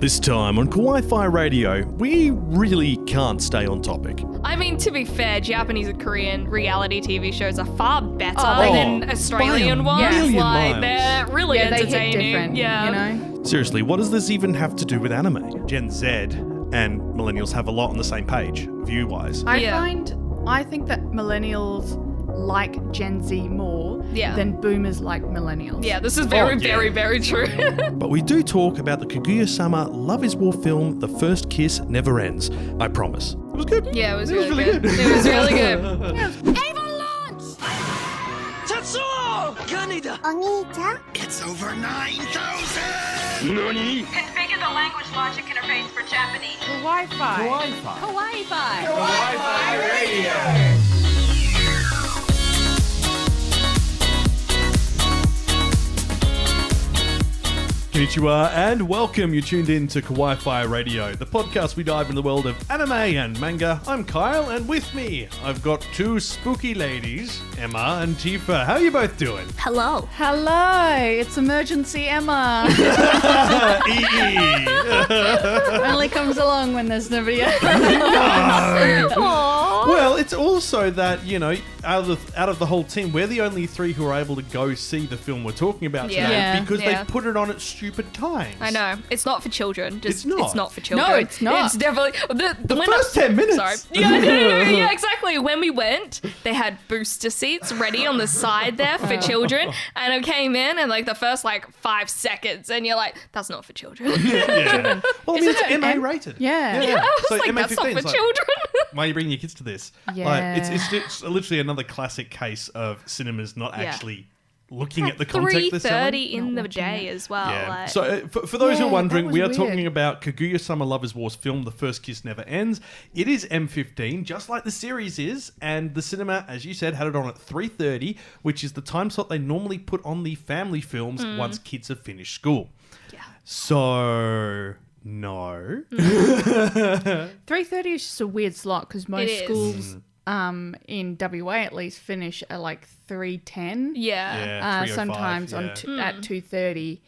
This time on Kawaii-Fi Radio, we really can't stay on topic. I mean, to be fair, Japanese and Korean reality TV shows are far better than Australian ones. Like, they're really entertaining. They hit different, you know? Seriously, what does this even have to do with anime? Gen Z and millennials have a lot on the same page, view-wise. I think that millennials like Gen Z more than boomers like millennials. Yeah, this is very true. But we do talk about the Kaguya-sama Love is War film, The First Kiss Never Ends. I promise. It was good. Yeah, it was really good. It was really good. Ava launch! Tatsuo! Kaneda! Oni-chan? It's over 9,000! Nani? Configure the language logic interface for Japanese. Kawaii-Fi. Kawaii-Fi. Kawaii-Fi Radio! Konnichiwa and welcome. You're tuned in to Kawaii-Fi Radio, the podcast we dive in the world of anime and manga. I'm Kyle, and with me, I've got two spooky ladies, Emma and Tifa. How are you both doing? Hello. Hello, it's Emergency Emma. Only comes along when there's nobody else. Well, it's also that, you know, out of the whole team, we're the only three who are able to go see the film we're talking about today because they put it on at stupid times. I know. It's not for children. It's not. It's not for children. No, it's not. It's definitely... The first 10 minutes. Sorry. Yeah, exactly. When we went, they had booster seats ready on the side there for children. And I came in and like the first 5 seconds and you're like, that's not for children. Yeah. Well, I mean, it's MA rated. Yeah. I was So like, MA that's not 15 for is children. Why are you bringing your kids to this? Yeah. Like, it's literally another classic case of cinemas not actually looking at the content they're selling. 3:30 in the day as well. Yeah. Like. So for those who are wondering, that was we are weird. talking about Kaguya-sama Love is War's film, The First Kiss Never Ends. It is M15, just like the series is, and the cinema, as you said, had it on at 3:30, which is the time slot they normally put on the family films once kids have finished school. Yeah. So... No. 3:30 is just a weird slot because most schools in WA at least finish at 3:10. Yeah. 3:05, Sometimes at 2:30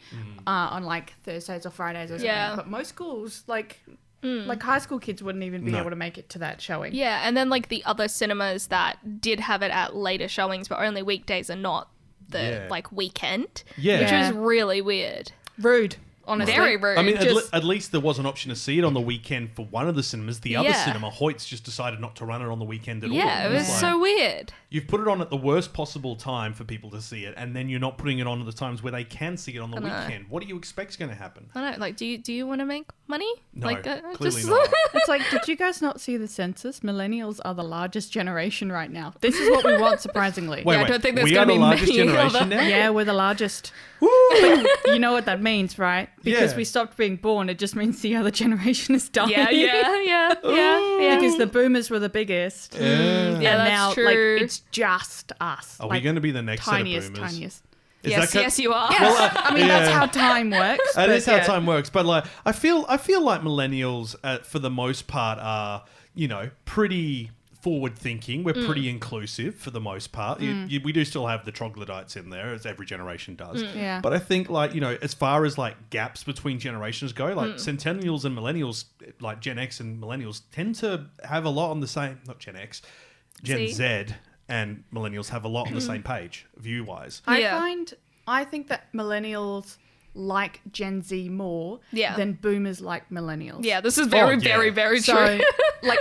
on Thursdays or Fridays or something. Yeah. But most schools like high school kids wouldn't even be able to make it to that showing. Yeah, and then the other cinemas that did have it at later showings, but only weekdays and not the weekend. Yeah. Which was really weird. Rude. Honestly. Very rude. I mean, at least there was an option to see it on the weekend for one of the cinemas. The other cinema, Hoyt's, just decided not to run it on the weekend at all. Yeah, it was so weird. You've put it on at the worst possible time for people to see it, and then you're not putting it on at the times where they can see it on the weekend. What do you expect's going to happen? I don't know. Do you want to make money? No, clearly not. It's did you guys not see the census? Millennials are the largest generation right now. This is what we want, surprisingly. Wait, I don't think there's we going are to the be largest many generation now? Yeah, we're the largest. Woo! You know what that means, right? Because we stopped being born, it just means the other generation is dying. Yeah. Because the boomers were the biggest. Yeah, that's now, true. it's just us. Are we going to be the next set of boomers? Tiniest. Yes, you are. Yes. I mean, that's how time works. That is how time works. But I feel like millennials, for the most part, are pretty forward thinking. We're pretty inclusive for the most part. We do still have the troglodytes in there, as every generation does. Yeah. But I think as far as gaps between generations go, centennials and millennials, like Gen X and millennials, tend to have a lot on the same. Not Gen X, Gen Z and millennials have a lot on the same page, view-wise. I think that millennials like Gen Z more than boomers like millennials. Yeah, this is very true. So,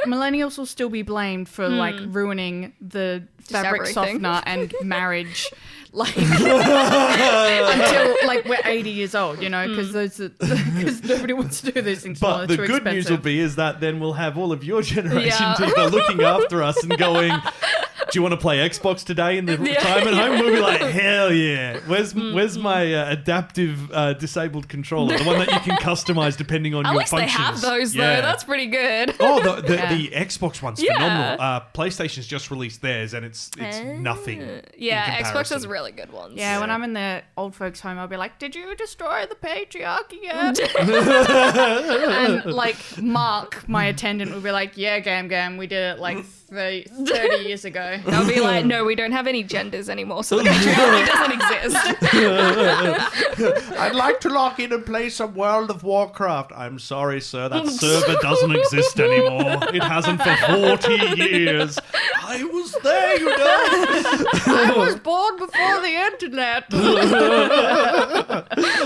millennials will still be blamed for ruining the fabric everything. softener and marriage, until we're 80 years old, because nobody wants to do these things. But the good news will be is that then we'll have all of your generation people looking after us and going, do you want to play Xbox today in the time at home? We'll be like, hell yeah. Where's my adaptive disabled controller? The one that you can customize depending on your functions. At least they have those, though. That's pretty good. Oh, the Xbox one's phenomenal. PlayStation's just released theirs, and it's nothing. Yeah, Xbox has really good ones. Yeah, when I'm in the old folks' home, I'll be like, did you destroy the patriarchy yet? And Mark, my attendant, will be like, yeah, Gam, we did it 30 years ago. go. They'll be like, no, we don't have any genders anymore, so the patriarchy doesn't exist. I'd like to log in and play some World of Warcraft. I'm sorry, sir, that server doesn't exist anymore. It hasn't for 40 years. I was there, you know. I was born before the internet.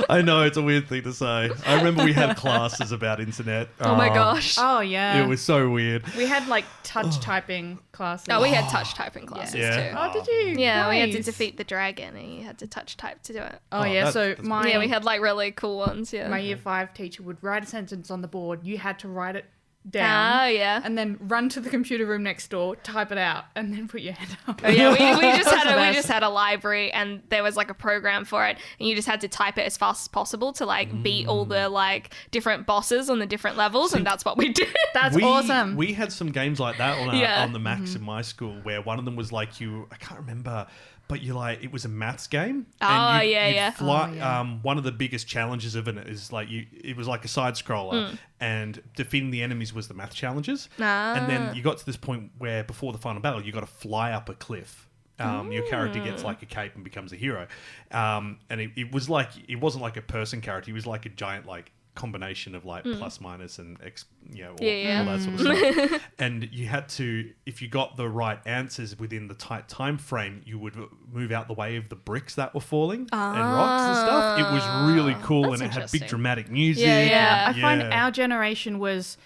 I know, it's a weird thing to say. I remember we had classes about internet. Oh my gosh. Oh, yeah. It was so weird. We had like touch typing classes. Oh, we had touch typing classes Yeah. too. Oh, did you? Yeah, we had to Nice. defeat the dragon and you had to touch type to do it. Oh, yeah. that- So that's my Yeah, we had like really cool ones, yeah. my year 5 teacher would write a sentence on the board. You had to write it down. Oh, yeah. And then run to the computer room next door, type it out, and then put your hand up. Oh, yeah, we just That's the we best. just had a library and there was like a program for it and you just had to type it as fast as possible to like beat all the like different bosses on the different levels and that's what we did. That's awesome. We had some games like that on, Yeah. on the Macs in my school where one of them was like I can't remember, but it was a maths game. Oh, you'd yeah. Fly, Oh, yeah. one of the biggest challenges of it is like it was like a side scroller and defeating the enemies was the math challenges. And then you got to this point where before the final battle, you got to fly up a cliff. Your character gets like a cape and becomes a hero. And it was like, it wasn't like a person character. He was like a giant, like, combination of like plus minus and X, all that sort of stuff. And you had to, if you got the right answers within the tight time frame, you would move out the way of the bricks that were falling and rocks and stuff. It was really cool That's and it had big interesting. dramatic music. Yeah. I find our generation was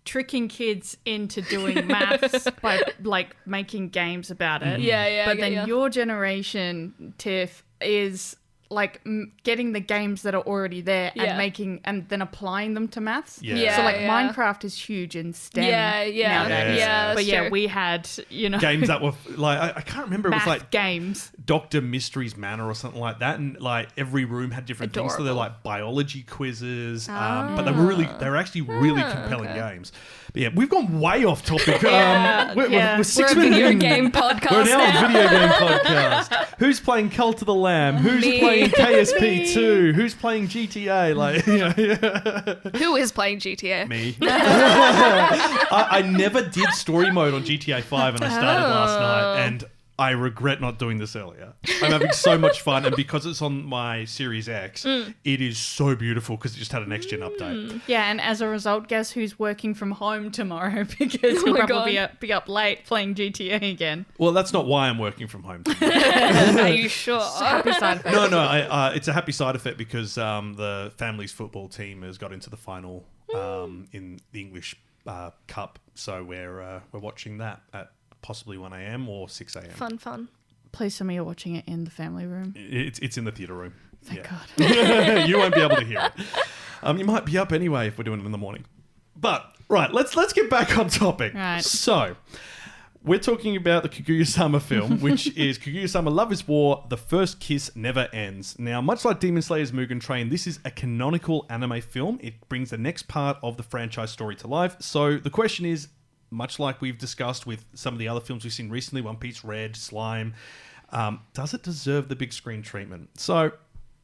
tricking kids into doing maths by like making games about it. Yeah, But I then get ya. your generation, Tiff, is like getting the games that are already there Yeah. and making and then applying them to maths. Yeah. Yeah, So like yeah. Minecraft is huge in STEM. Yeah, nowadays. that's But yeah, true. we had Games that were like, I can't remember, it was math like games. Dr. Mystery's Manor or something like that, and like every room had different things. So they're Adorable. like biology quizzes, but they were actually really compelling games. But yeah, we've gone way off topic. We're 6 We're a minutes video in. game podcast We're now now. a video game podcast. Who's playing Cult of the Lamb? Who's Me. playing KSP2? Who's playing GTA? Like, Who is playing GTA? me. I never did story mode on GTA 5 and I started last night and I regret not doing this earlier. I'm having so much fun and because it's on my Series X, it is so beautiful because it just had a next gen update. Yeah, and as a result, guess who's working from home tomorrow because he'll my probably God. be up late playing GTA again. Well, that's not why I'm working from home. Are you sure? Happy side effect. No, it's a happy side effect because the family's football team has got into the final in the English Cup, so we're watching that at possibly 1 a.m. or 6 a.m. Fun. Please tell me you're watching it in the family room. It's in the theatre room. Thank God. You won't be able to hear it. You might be up anyway if we're doing it in the morning. But right, let's get back on topic. Right. So we're talking about the Kaguya-sama film, which is Kaguya-sama Love is War, The First Kiss Never Ends. Now, much like Demon Slayer's Mugen Train, this is a canonical anime film. It brings the next part of the franchise story to life. So the question is, much like we've discussed with some of the other films we've seen recently, One Piece, Red, Slime, does it deserve the big screen treatment? So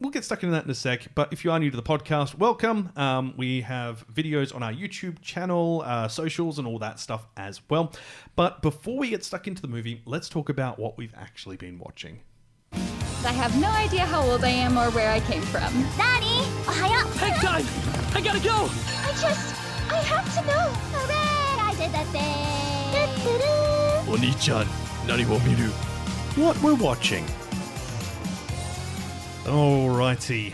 we'll get stuck into that in a sec, but if you are new to the podcast, welcome. We have videos on our YouTube channel, socials, and all that stuff as well. But before we get stuck into the movie, let's talk about what we've actually been watching. I have no idea how old I am or where I came from. Nani? Ohio. Hang time! I gotta go! I have to know. Hooray! I did the thing. Doo-doo-doo. Oni-chan, nani wo miru? What we're watching. Alrighty.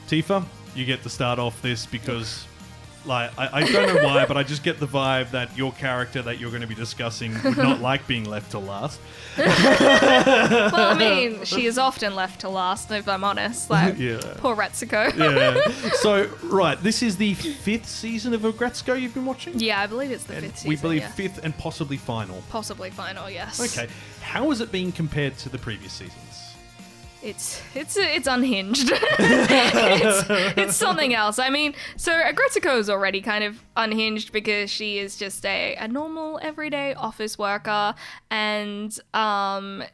Tifa, you get to start off this because, like, I don't know why, but I just get the vibe that your character that you're going to be discussing would not like being left to last. Well, I mean, she is often left to last, if I'm honest. Like, Yeah. poor Retsuko. Yeah. So, right, this is the 5th season of Agretsuko you've been watching? Yeah, I believe it's the 5th And season. we believe yeah. 5th and possibly final. Possibly final, yes. Okay. How is it being compared to the previous seasons? It's unhinged. it's something else. I mean, so Agretsuko is already kind of unhinged because she is just a normal everyday office worker, and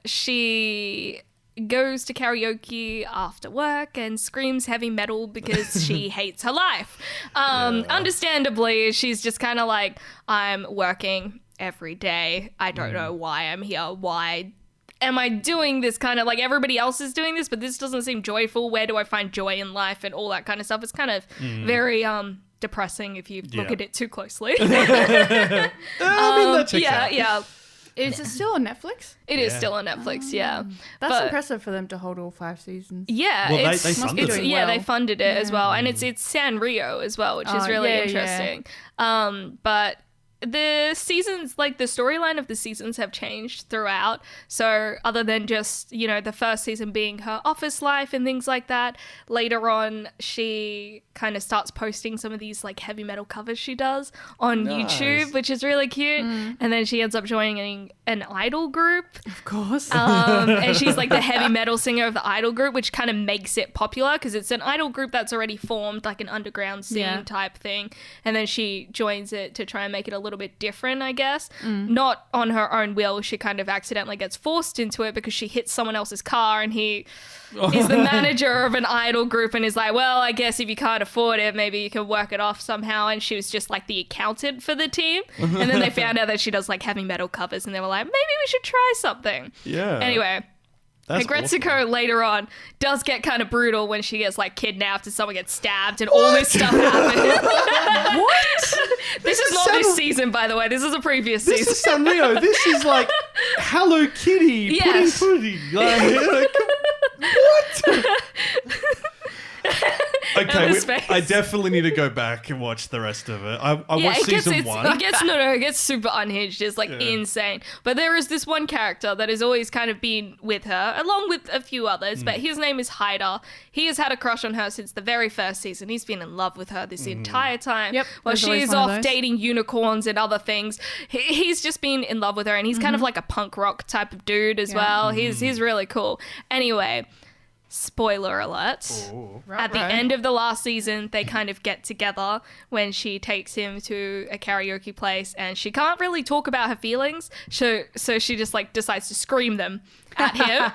she goes to karaoke after work and screams heavy metal because she hates her life. Understandably, she's just kind of like, I'm working every day. I don't know why I'm here. Why am I doing this kind of like everybody else is doing this, but this doesn't seem joyful. Where do I find joy in life and all that kind of stuff? It's kind of very depressing if you look at it too closely. I mean, that checks out. Yeah. Is it still on Netflix? It is still on Netflix, yeah. That's But- impressive for them to hold all 5 seasons. Yeah, Well, it's, they funded it's it. yeah, they Well. funded it as well, and it's Sanrio as well, which is Oh, really yeah, interesting. But the seasons, like the storyline of the seasons, have changed throughout. So other than just the first season being her office life and things like that, later on she kind of starts posting some of these like heavy metal covers she does on YouTube, which is really cute. And then she ends up joining an idol group. Of course. And she's like the heavy metal singer of the idol group, which kind of makes it popular because it's an idol group that's already formed, like an underground scene type thing. And then she joins it to try and make it a little bit different, I guess. Not on her own will. She kind of accidentally gets forced into it because she hits someone else's car, and he is the manager of an idol group and is like, well, I guess if you can't afford it, maybe you can work it off somehow. And she was just like the accountant for the team. And then they found out that she does like heavy metal covers, and they were like, maybe we should try something. Yeah. Anyway, That's Retsuko later on does get kind of brutal when she gets like kidnapped and someone gets stabbed and all this stuff happens. What? This is not this season, by the way. This is a previous This season. is Sanrio. This is like Hello Kitty. Yes. Pudding. Like, what? Okay, Emma's face. I definitely need to go back and watch the rest of it. I watched season 1. It gets super unhinged. It's like insane. But there is this one character that has always kind of been with her, along with a few others, but his name is Haida. He has had a crush on her since the very first season. He's been in love with her this entire time. Yep, While there's always she's one of off those. dating unicorns and other things. He's just been in love with her, and he's kind of like a punk rock type of dude as well. He's really cool. Anyway, spoiler alert. At the end of the last season, they kind of get together when she takes him to a karaoke place, and she can't really talk about her feelings, so she just like decides to scream them at him,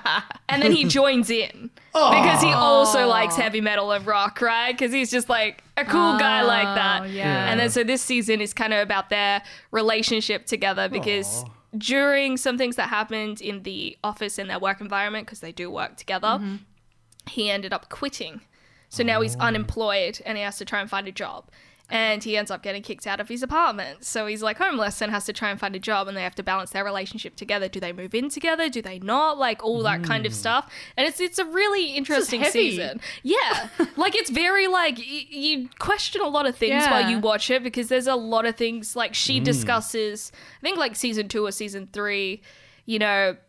and then he joins in because he also likes heavy metal and rock, right? Because he's just like a cool guy like that. Yeah. And then so this season is kind of about their relationship together because during some things that happened in the office and their work environment, because they do work together, he ended up quitting. So now he's unemployed and he has to try and find a job. And he ends up getting kicked out of his apartment. So he's like homeless and has to try and find a job, and they have to balance their relationship together. Do they move in together? Do they not? Like all that kind of stuff. And it's a really interesting heavy. season. Yeah. Like it's very like you question a lot of things while you watch it, because there's a lot of things like she discusses, I think like season 2 or season 3,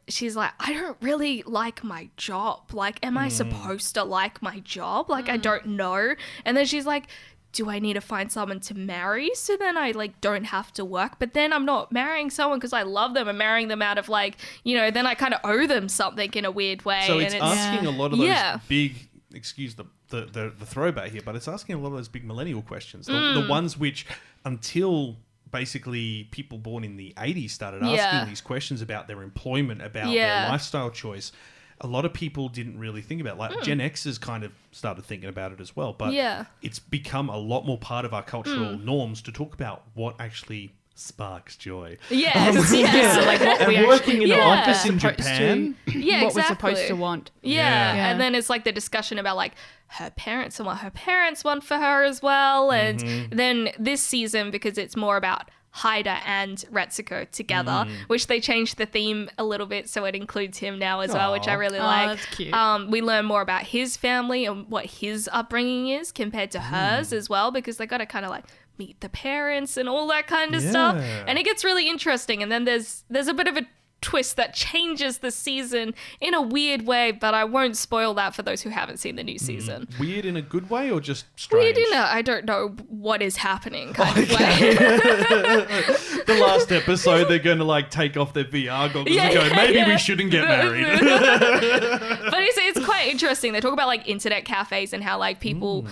she's like, I don't really like my job. Like, am I supposed to like my job? Like, I don't know. And then she's like, do I need to find someone to marry so then I like don't have to work? But then I'm not marrying someone because I love them. I'm marrying them out of like, then I kind of owe them something in a weird way. So and it's asking a lot of those big, excuse the throwback here, but it's asking a lot of those big millennial questions. The ones which until basically people born in the 80s started asking these questions about their employment, about their lifestyle choice. A lot of people didn't really think about it. Like Gen Xers kind of started thinking about it as well. But it's become a lot more part of our cultural norms to talk about what actually sparks joy. Yes. So like what we And working in an Yeah. office in supposed Japan. Yeah, what we're exactly. supposed to want. Yeah. Yeah. And then it's like the discussion about like her parents and what her parents want for her as well. And then this season, because it's more about Haida and Retsuko together, which they changed the theme a little bit so it includes him now as well, which I really like. That's cute. We learn more about his family and what his upbringing is compared to hers as well, because they got to kind of like meet the parents and all that kind of stuff. And it gets really interesting. And then there's a bit of a twist that changes the season in a weird way, but I won't spoil that for those who haven't seen the new season. Weird in a good way or just strange? Weird in a I don't know what is happening kind of way. The last episode, they're going to like take off their VR goggles and go, maybe we shouldn't get married. But it's quite interesting. They talk about like internet cafes and how like people,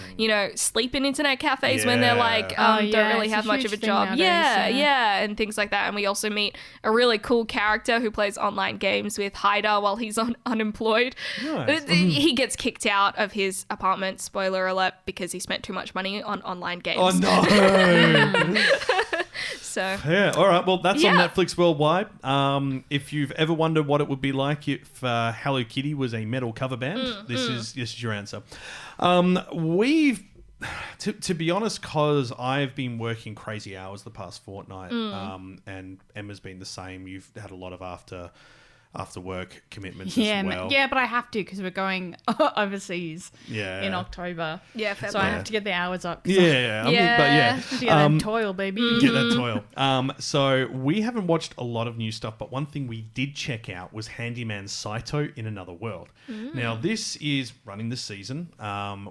sleep in internet cafes when they're like don't really it's have a much of a huge thing job. nowadays, Yeah, and things like that. And we also meet a really cool character who plays online games with Haida while he's unemployed. Nice. He gets kicked out of his apartment, spoiler alert, because he spent too much money on online games. Oh, no. So Yeah, all right. Well, that's on Yeah. Netflix worldwide. If you've ever wondered what it would be like if Hello Kitty was a metal cover band, this is your answer. We've, to be honest, because I've been working crazy hours the past fortnight, and Emma's been the same. You've had a lot of after work commitments as well. Yeah, but I have to because we're going overseas in October. Yeah, fair so play. I have to get the hours up. Yeah. I mean, but yeah. To get that toil, baby. Get that toil. So we haven't watched a lot of new stuff, but one thing we did check out was Handyman Saito in Another World. Now, this is running the season.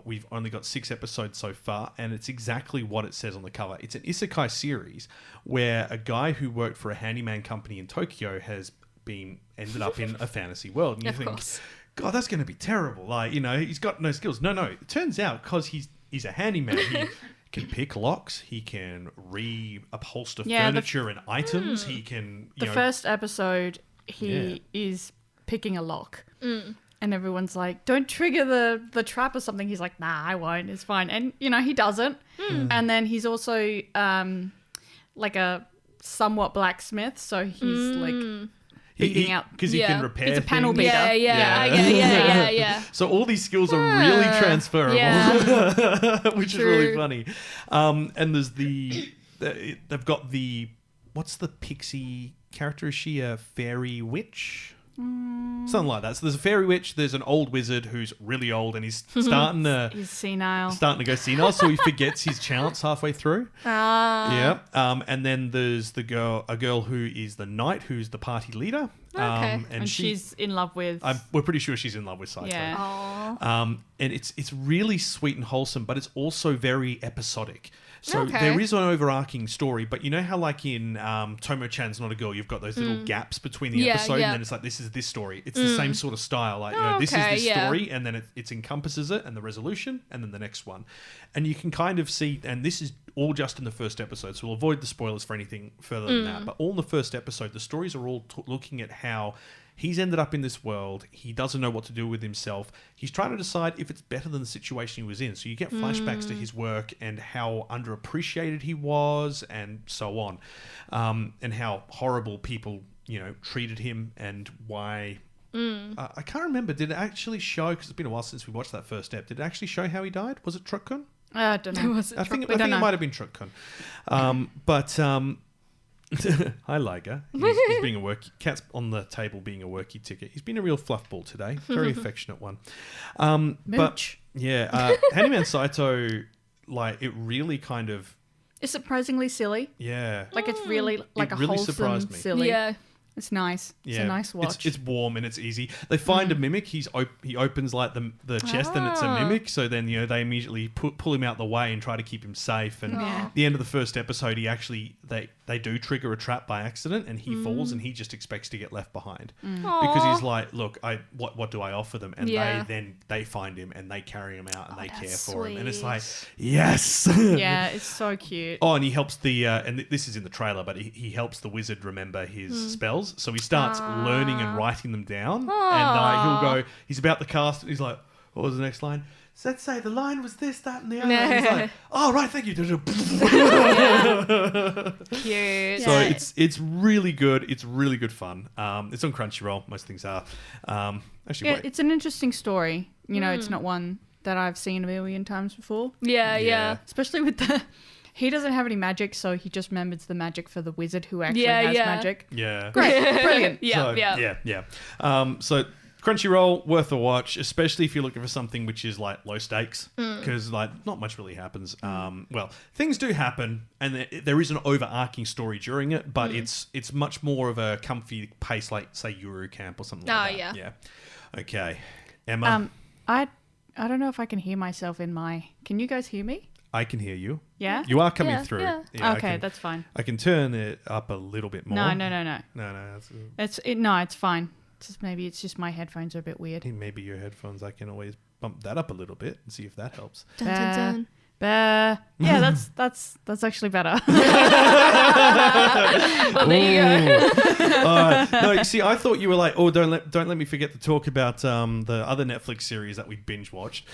We've only got 6 episodes so far, and it's exactly what it says on the cover. It's an isekai series where a guy who worked for a handyman company in Tokyo has ended up in a fantasy world. And you think, course. God, that's going to be terrible. Like, he's got no skills. No. It turns out because he's a handyman, he can pick locks. He can reupholster furniture and items. He can. The first episode, he is picking a lock. And everyone's like, don't trigger the trap or something. He's like, nah, I won't. It's fine. And, he doesn't. And then he's also like a somewhat blacksmith. So he's like beating out. Because he can repair He's a panel things. beater. Yeah. So all these skills are really transferable, which is really funny. And there's they've got what's the pixie character? Is she a fairy witch? Something like that. So there's a fairy witch, there's an old wizard who's really old and he's starting to... He's senile. Starting to go senile, so he forgets his chants halfway through. Yeah. And then there's a girl who is the knight, who's the party leader. Okay. And she's in love with... we're pretty sure she's in love with Saito. Yeah. And it's really sweet and wholesome, but it's also very episodic. So there is an overarching story, but you know how like in Tomo-chan's Not a Girl, you've got those little gaps between the episode, and then it's like, this is this story. It's the same sort of style. Like, this is this story, and then it encompasses it, and the resolution, and then the next one. And you can kind of see, and this is all just in the first episode, so we'll avoid the spoilers for anything further than that. But all in the first episode, the stories are all looking at how he's ended up in this world. He doesn't know what to do with himself. He's trying to decide if it's better than the situation he was in. So you get flashbacks to his work and how underappreciated he was and so on. And how horrible people, treated him and why... I can't remember. Did it actually show, because it's been a while since we watched that first ep, did it actually show how he died? Was it Truck-kun? I don't know. I think it might have been Truck-kun. Hi, Liger. He's being a worky... Cat's on the table being a worky ticket. He's been a real fluffball today. Very affectionate one. Mooch. But, Handyman Saito, like, it really kind of... It's surprisingly silly. Yeah. Like, it's really, like, a really wholesome, surprised me. silly. Yeah. It's nice. It's a nice watch. It's warm and it's easy. They find a mimic. He opens like the chest and it's a mimic. So then they immediately pull him out the way and try to keep him safe. And at the end of the first episode, he actually they do trigger a trap by accident and he falls and he just expects to get left behind because he's like, look, what do I offer them? And they find him and they carry him out and they care for him. And it's like, yes. Yeah, it's so cute. Oh, and he helps and this is in the trailer, but he helps the wizard remember his spells. So he starts learning and writing them down. And he's about to cast, and he's like, what was the next line? So let's say the line was this, that, and the other. And he's like, oh, right, thank you. Cute. So it's really good. It's really good fun. It's on Crunchyroll. Most things are. Wait. It's an interesting story. It's not one that I've seen a million times before. Yeah. Especially with he doesn't have any magic, so he just remembers the magic for the wizard who actually has magic. Yeah. Great. Brilliant. Yeah. So Crunchyroll, worth a watch, especially if you're looking for something which is like low stakes, because like not much really happens. Well, things do happen, and there is an overarching story during it, but it's much more of a comfy pace, like say Yuru Camp or something like that. Yeah. Okay, Emma. I don't know if I can hear myself in my. Can you guys hear me? I can hear you. Yeah? You are coming through. Yeah. Okay, that's fine. I can turn it up a little bit more. No. No, It's fine. Maybe it's just my headphones are a bit weird. Maybe your headphones, I can always bump that up a little bit and see if that helps. Dun, dun, dun. Yeah, that's actually better. Well, there you go. No, you see, I thought you were like, oh, don't let me forget to talk about the other Netflix series that we binge watched,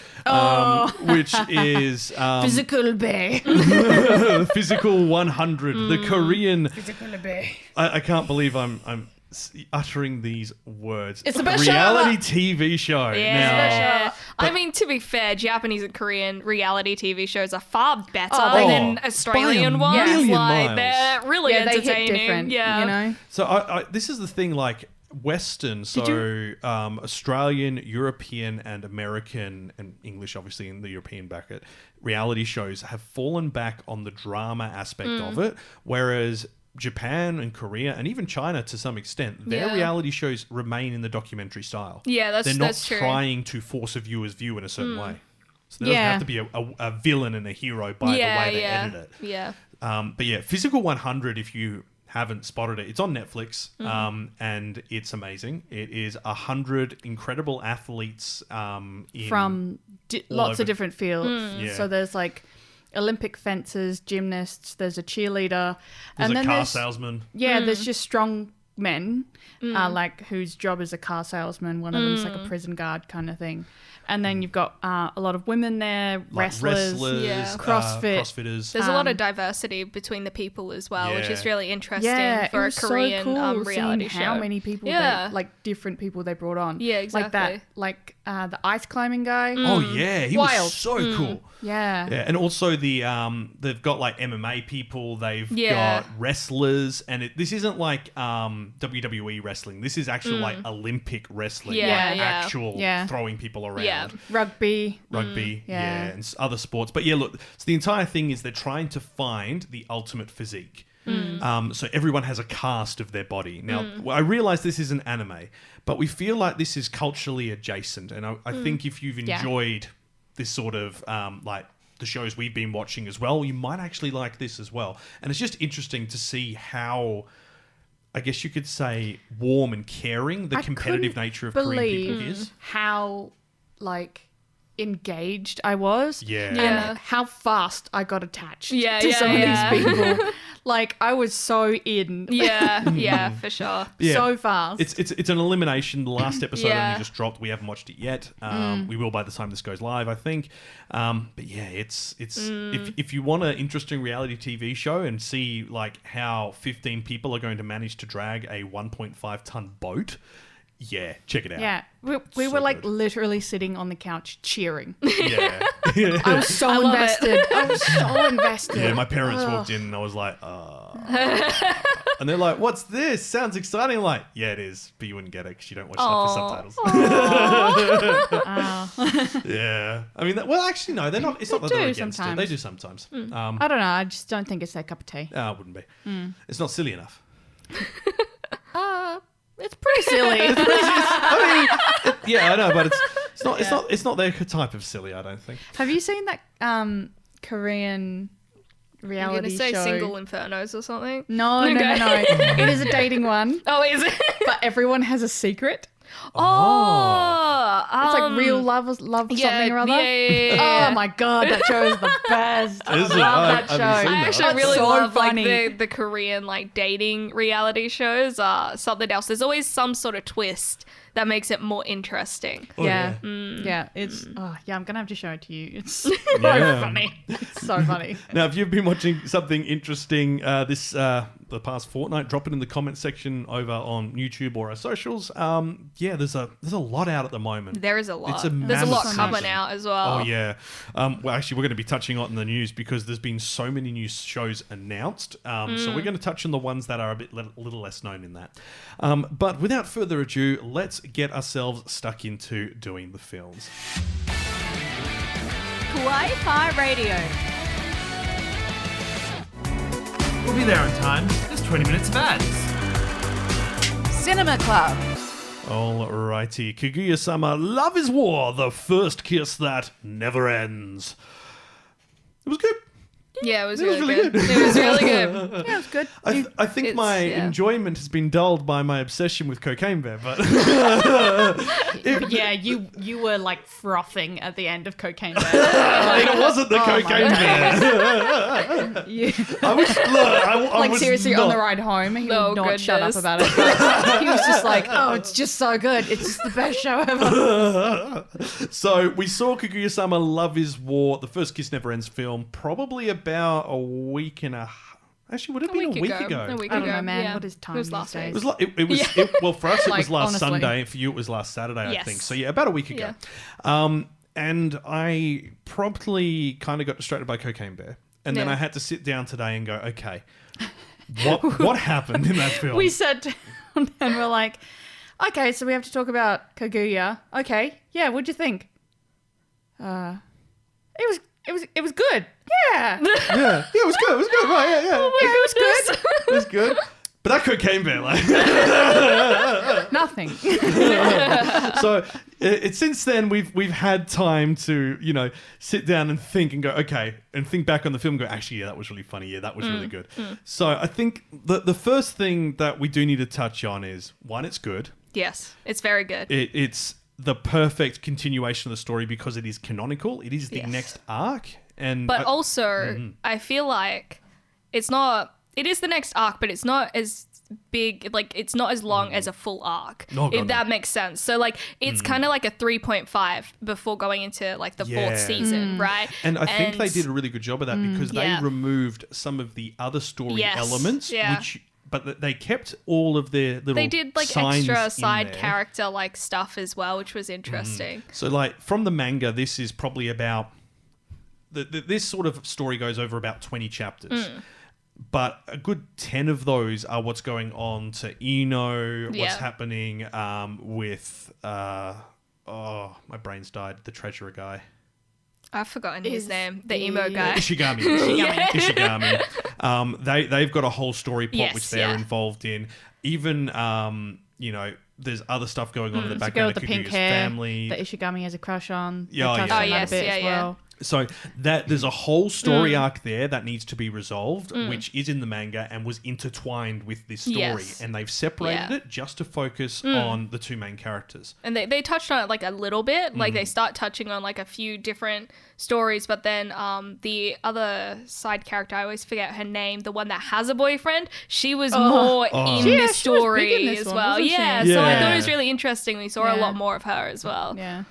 which is Physical Baek. Physical 100, the Korean. Physical Baek. I can't believe I'm uttering these words. It's the best reality TV show. Yeah. Now, I mean, to be fair, Japanese and Korean reality TV shows are far better Oh, than Australian by a ones. million Like miles. they're really They entertaining. hit different, yeah. you know? So I this is the thing, like Western, so Australian, European, and American, and English, obviously in the European bracket, reality shows have fallen back on the drama aspect of it, whereas Japan and Korea and even China to some extent, their reality shows remain in the documentary style. Yeah, They're not that's true. trying to force a viewer's view in a certain way. So there doesn't have to be a villain and a hero by the way they edit it. Yeah. But yeah, Physical 100, if you haven't spotted it, it's on Netflix, and it's amazing. It is 100 incredible athletes From lots over- of different fields. Yeah. So there's like Olympic fencers, gymnasts, there's a cheerleader. There's and a then car salesman. Yeah, there's just strong men, like whose job is a car salesman. One of them's like a prison guard kind of thing. And then you've got a lot of women there, Like wrestlers, CrossFitters. There's a lot of diversity between the people as well, which is really interesting yeah, for it a was Korean so cool reality seeing show. how many people, different people they brought on. Yeah, Like that, exactly. the ice climbing guy. Oh yeah, he Wild. was so cool. Yeah. Yeah, and also they've got like MMA people, they've Yeah. got wrestlers, and this isn't like WWE wrestling. This is actual like Olympic wrestling, Yeah, like yeah. actual Yeah. throwing people around. Yeah. Rugby. Rugby, Yeah. and other sports. But yeah, look, so the entire thing is they're trying to find the ultimate physique. So everyone has a cast of their body. Now, I realize this is an anime, but we feel like this is culturally adjacent. And I think if you've enjoyed this sort of like the shows we've been watching as well, you might actually like this as well. And it's just interesting to see how, I guess you could say, warm and caring the competitive nature of Korean people is. How like engaged I was. Yeah. And how fast I got attached Yeah, to yeah, some yeah. of these people. Like I was so in. Yeah, for sure. Yeah. So fast. It's an elimination. The last episode Yeah. only just dropped. We haven't watched it yet. We will by the time this goes live, I think. But yeah, it's if you want an interesting reality TV show and see like how 15 people are going to manage to drag a 1.5 ton boat, yeah, check it out. Yeah. We So were like good. literally sitting on the couch cheering. Yeah. I was so love invested. I was so invested. Yeah, my parents walked in and I was like, and they're like, what's this? Sounds exciting. I'm like, yeah, it is. But you wouldn't get it because you don't watch stuff with subtitles. Yeah. I mean, well, actually, no, they're not. It's not that they're do against it. sometimes. They do sometimes. I don't know. I just don't think it's their cup of tea. It wouldn't be. It's not silly enough. It's pretty silly. Yeah, I know, but it's not their type of silly, I don't think. Have you seen that Korean You're reality going to say show? Single Infernos or something? No. It is a dating one, Oh, is it? but everyone has a secret. Oh, It's like real love something or other. Yeah. Oh my god, that show is the best. I Is it? love I that haven't show. seen that. I actually That's really so love funny. like the Korean like dating reality shows are something else. There's always some sort of twist that makes it more interesting. Oh, yeah. Yeah, it's I'm gonna have to show it to you. It's so Yeah. funny. It's so funny. Now, if you've been watching something interesting the past fortnight, drop it in the comment section over on YouTube or our socials. Yeah, there's a lot out at the moment. There is a lot. It's a There's a lot mammoth coming season. out as well. Oh yeah. Well, actually, we're going to be touching on the news because there's been so many new shows announced. So we're going to touch on the ones that are a little less known in that. But without further ado, let's get ourselves stuck into doing the films. Kawaii-Fi Radio. We'll be there in time. There's 20 minutes of ads. Cinema Club. Alrighty, Kaguya-sama Love is War, the first kiss that never ends. It was good. Yeah, it was really good. It was really good. Yeah, it was good. I think my enjoyment has been dulled by my obsession with Cocaine Bear, but Yeah, you were like frothing at the end of Cocaine Bear. it wasn't the Cocaine Bear. I was I was seriously, not. on the ride home, he Oh, would not shut up goodness. about it. He was just like, "Oh, it's just so good. It's just the best show ever." So we saw Kaguya-sama Love is War, the first Kiss Never Ends film, probably about a week and a half. Actually, would it have been a week ago? A week I don't ago. know, man. Yeah. What is time It was these last days? It was it was well, for us it Like, was last honestly. Sunday. For you it was last Saturday, I Yes. think. So yeah, about a week ago. And I promptly kind of got distracted by Cocaine Bear. And then Yeah. I had to sit down today and go, okay, what happened in that film? We sat down and we're like, "Okay, so we have to talk about Kaguya." Okay, yeah. What'd you think? It was good. Yeah. yeah, it was good. It was good. Right? Yeah. Yeah, it was good. It was good. But that Cocaine Bear, like. Nothing. So since then we've had time to sit down and think and go okay and think back on the film and go actually yeah that was really funny, yeah that was really good. So I think the first thing that we do need to touch on is one, it's good. Yes, it's very good. It's the perfect continuation of the story because it is canonical. It is the Yes. next arc, and But also, I feel like it is the next arc, but it's not as big, like it's not as long as a full arc, No, God, if that no. makes sense. So like it's kind of like a 3.5 before going into like the Yeah. fourth season, right? And I think they did a really good job of that because they Yeah. removed some of the other story Yes, elements, yeah. but they kept all of their little They did like signs extra in side there. character like stuff as well, which was interesting. So, like, from the manga, this is probably about... this sort of story goes over about 20 chapters. But a good 10 of those are what's going on to Ino, what's Yeah. happening with... my brain's died. The treasurer guy. I've forgotten his Is name, the emo guy. Ishigami. Ishigami. They've got a whole story plot Yes, which they're yeah. involved in. Even, there's other stuff going on in the The girl background with of the pink Kaguya's hair family. that Ishigami has a crush on. They Oh, touched yeah. on Oh, that yes, a bit yeah, as yeah. well. So there's a whole story arc there that needs to be resolved, which is in the manga and was intertwined with this story. Yes. And they've separated Yeah. it just to focus on the two main characters. And they touched on it like a little bit. Like Mm. they start touching on like a few different stories, but then the other side character, I always forget her name, the one that has a boyfriend, she was more in Yeah, the she was big story in this as one, well. wasn't she? Yeah, so I thought Yeah. it was really interesting. We saw a Yeah. lot more of her as well. Yeah.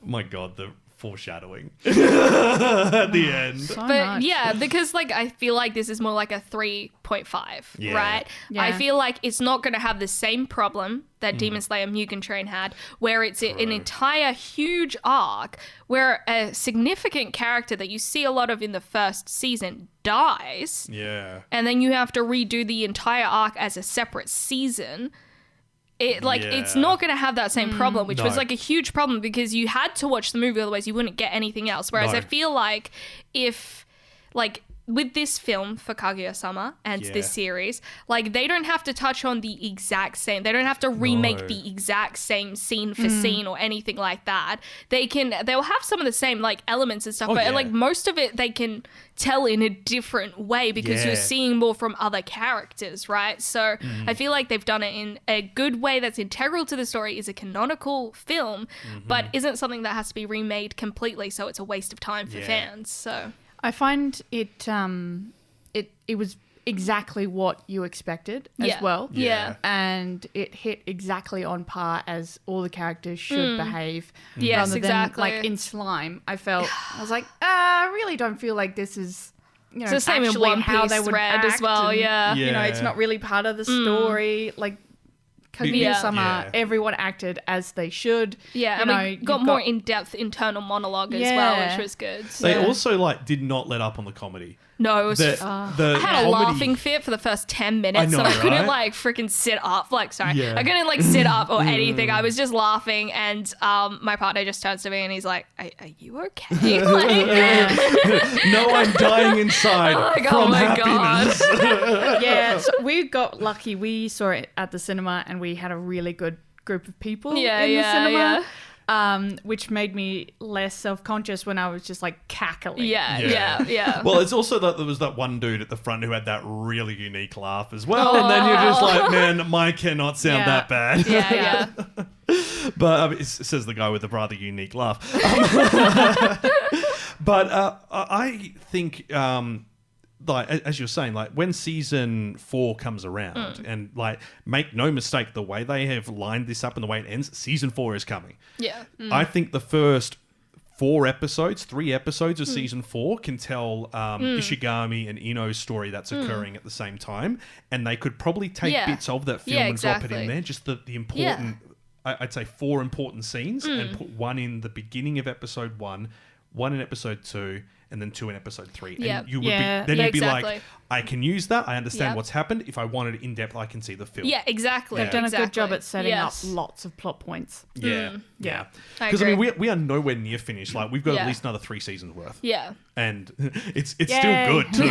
My God, the foreshadowing at the end. So But much. yeah, because like I feel like this is more like a 3.5, Yeah. right? Yeah. I feel like it's not going to have the same problem that Demon Slayer Mugen Train had, where it's an entire huge arc where a significant character that you see a lot of in the first season dies, Yeah. and then you have to redo the entire arc as a separate season. It's Yeah. not going to have that same problem, which was No. like a huge problem because you had to watch the movie, otherwise you wouldn't get anything else. Whereas No. I feel like if, like, with this film for Kaguya-sama and Yeah. this series, like they don't have to touch on the exact same. They don't have to remake No. the exact same scene for scene or anything like that. They'll have some of the same like elements and stuff, Oh, but yeah. like most of it they can tell in a different way because you're Yeah. seeing more from other characters, right? So I feel like they've done it in a good way that's integral to the story, is a canonical film, but isn't something that has to be remade completely, so it's a waste of time for Yeah. fans. So I find it was exactly what you expected as well. Yeah. And it hit exactly on par as all the characters should behave. Yes, rather than, exactly. like in Slime, I was like, I really don't feel like this is It's the same in actually One how Piece they would thread as act well, and, yeah. You know, it's not really part of the story. Like Kaguya-sama, Yeah. everyone acted as they should. Yeah, You and know, we you've got more in-depth internal monologue as well, Yeah. which was good. They So. also did not let up on the comedy. No, it was The I had a comedy- laughing fit for the first 10 minutes I know, and I couldn't right? freaking sit up. Yeah. I couldn't sit up or anything. I was just laughing and my partner just turns to me and he's like, are you okay? No, I'm dying inside Like, from oh my happiness. Yeah, so we got lucky. We saw it at the cinema and we had a really good group of people Yeah, in the yeah, cinema. which made me less self-conscious when I was just like cackling. Yeah. Well, it's also that there was that one dude at the front who had that really unique laugh as well. And then you're just like, man, mine cannot sound that bad. Yeah. But it says the guy with the rather unique laugh. But I think... like as you're saying, like when season 4 comes around, and like make no mistake, the way they have lined this up and the way it ends, season 4 is coming. Yeah. I think the first 3 episodes of season 4 can tell Ishigami and Ino's story that's occurring at the same time, and they could probably take bits of that film and drop it in there, just the important, I'd say 4 important scenes, and put one in the beginning of episode 1 in episode 2, and then 2 in episode 3. And you would you'd be like, I can use that. I understand what's happened. If I wanted it in depth, I can see the film. Yeah, exactly. They've done a good job at setting up lots of plot points. Yeah. Because I mean, we are nowhere near finished. Like we've got at least another 3 seasons worth. Yeah. And it's still good too.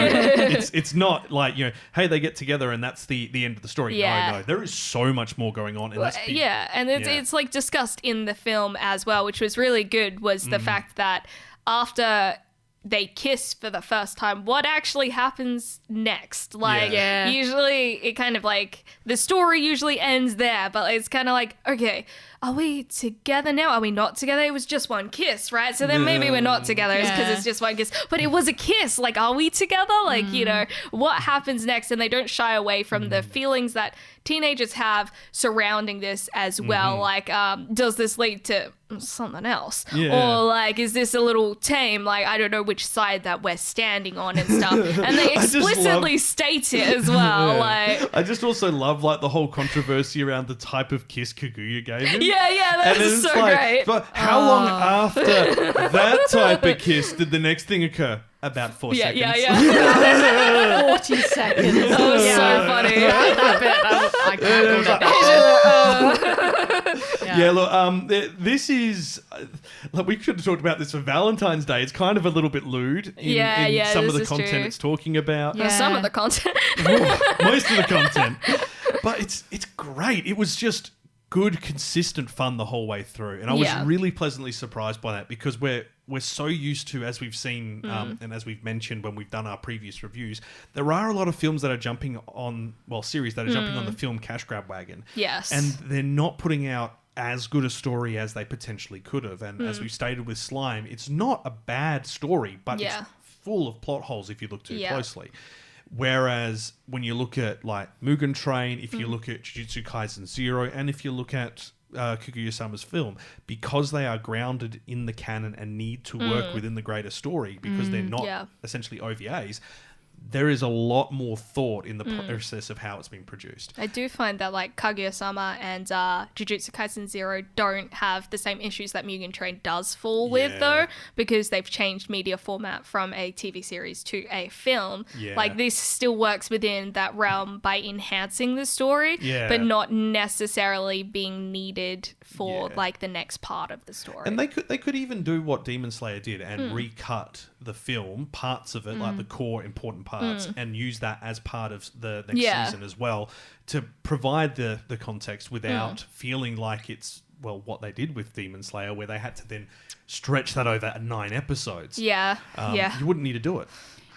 It's not like, hey, they get together and that's the end of the story. No, there is so much more going on. And it's like discussed in the film as well, which was really good, was the fact that after they kiss for the first time, what actually happens next? Like, usually it kind of like, the story usually ends there, but it's kind of like, okay, are we together now? Are we not together? It was just one kiss, right? So then maybe we're not together because it's just one kiss. But it was a kiss. Like, are we together? Like, what happens next? And they don't shy away from the feelings that teenagers have surrounding this as well. Like, does this lead to something else? Or like, is this a little tame? Like, I don't know which side that we're standing on and stuff. And they explicitly state it as well. Like, I just also love like the whole controversy around the type of kiss Kaguya gave him. That is so great. But how long after that type of kiss did the next thing occur? About 4 seconds. 40 seconds. That was so funny. That bit, I look, this is... like, we could have talked about this for Valentine's Day. It's kind of a little bit lewd in some of the content it's talking about. Some of the content. Most of the content. But it's great. It was just good, consistent fun the whole way through. And I was really pleasantly surprised by that, because we're so used to, as we've seen and as we've mentioned when we've done our previous reviews, there are a lot of films that are jumping on, series that are jumping on the film cash grab wagon. Yes. And they're not putting out as good a story as they potentially could have. And as we stated with Slime, it's not a bad story, but it's full of plot holes if you look too closely. Whereas when you look at like Mugen Train, if you look at Jujutsu Kaisen 0, and if you look at Kaguya-sama's film, because they are grounded in the canon and need to work within the greater story, because they're not essentially OVAs, there is a lot more thought in the process of how it's been produced. I do find that like Kaguya-sama and Jujutsu Kaisen 0 don't have the same issues that Mugen Train does fall with, though, because they've changed media format from a TV series to a film. Like, this still works within that realm by enhancing the story, but not necessarily being needed for like the next part of the story. And they could even do what Demon Slayer did and recut the film, parts of it, like the core important parts, and use that as part of the next season as well, to provide the context without feeling like it's, what they did with Demon Slayer, where they had to then stretch that over 9 episodes. You wouldn't need to do it.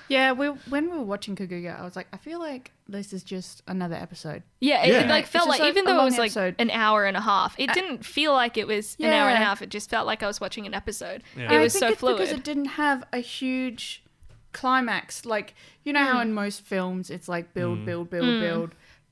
Yeah, when we were watching Kaguya, I was like, I feel like this is just another episode. It like felt like, even though it was like an hour and a half, it didn't feel like it was an hour and a half. It just felt like I was watching an episode. It was so fluid. Because it didn't have a huge climax. Like, you know how in most films it's like build,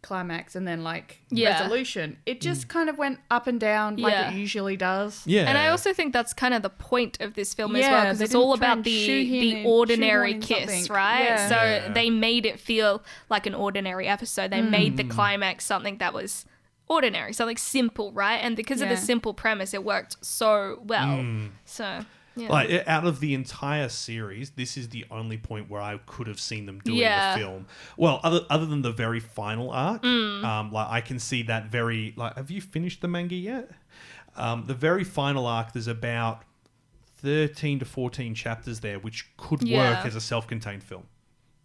climax, and then like resolution. It just kind of went up and down like it usually does. And I also think that's kind of the point of this film as well, because it's all about the ordinary kiss, right? So they made it feel like an ordinary episode. They made the climax something that was ordinary, something simple, right? And because of the simple premise, it worked so well. So like, out of the entire series, this is the only point where I could have seen them doing the film. Well, other than the very final arc, like I can see that very, like, have you finished the manga yet? The very final arc, there's about 13 to 14 chapters there, which could work as a self-contained film.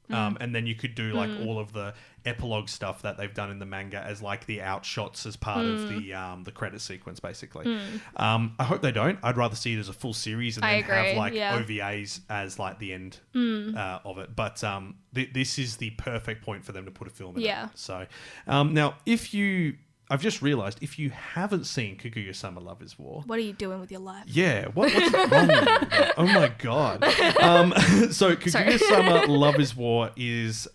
And then you could do like all of the epilogue stuff that they've done in the manga as like the outshots as part of the credit sequence, basically. I hope they don't. I'd rather see it as a full series and then have like OVAs as like the end of it. But this is the perfect point for them to put a film in. Yeah. So now, I've just realised, if you haven't seen Kaguya-sama Love is War... What are you doing with your life? Yeah, what's wrong with you? Oh my God. So Kaguya-sama Love is War is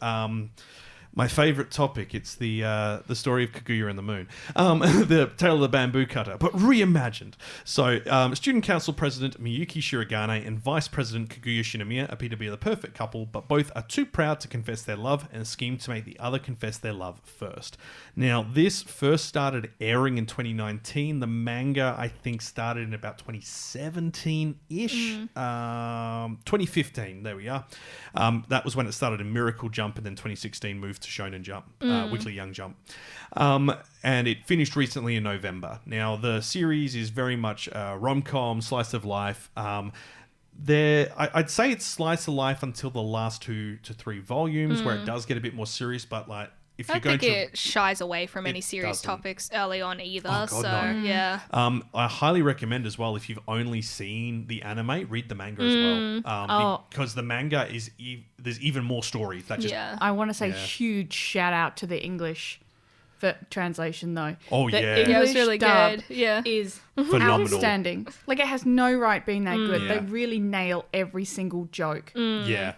my favourite topic. It's the story of Kaguya and the Moon. The Tale of the Bamboo Cutter, but reimagined. So Student Council President Miyuki Shirogane and Vice President Kaguya Shinomiya appear to be the perfect couple, but both are too proud to confess their love and scheme to make the other confess their love first. Now, this first started airing in 2019. The manga, I think, started in about 2017-ish. 2015, there we are. That was when it started in Miracle Jump, and then 2016 moved to Shonen Jump, Weekly Young Jump. And it finished recently in November. Now, the series is very much rom-com, slice of life. I'd say it's slice of life until the last 2 to 3 volumes, where it does get a bit more serious, but like, if I don't think it shies away from any serious topics early on either. Oh, God, no. Yeah. I highly recommend as well, if you've only seen the anime, read the manga as well. Because the manga is there's even more stories. I want to say huge shout out to the English translation though. Oh, the yeah. English It was really dub good. Yeah. Is phenomenal. outstanding. Like, it has no right being that good. Yeah. They really nail every single joke. Yeah.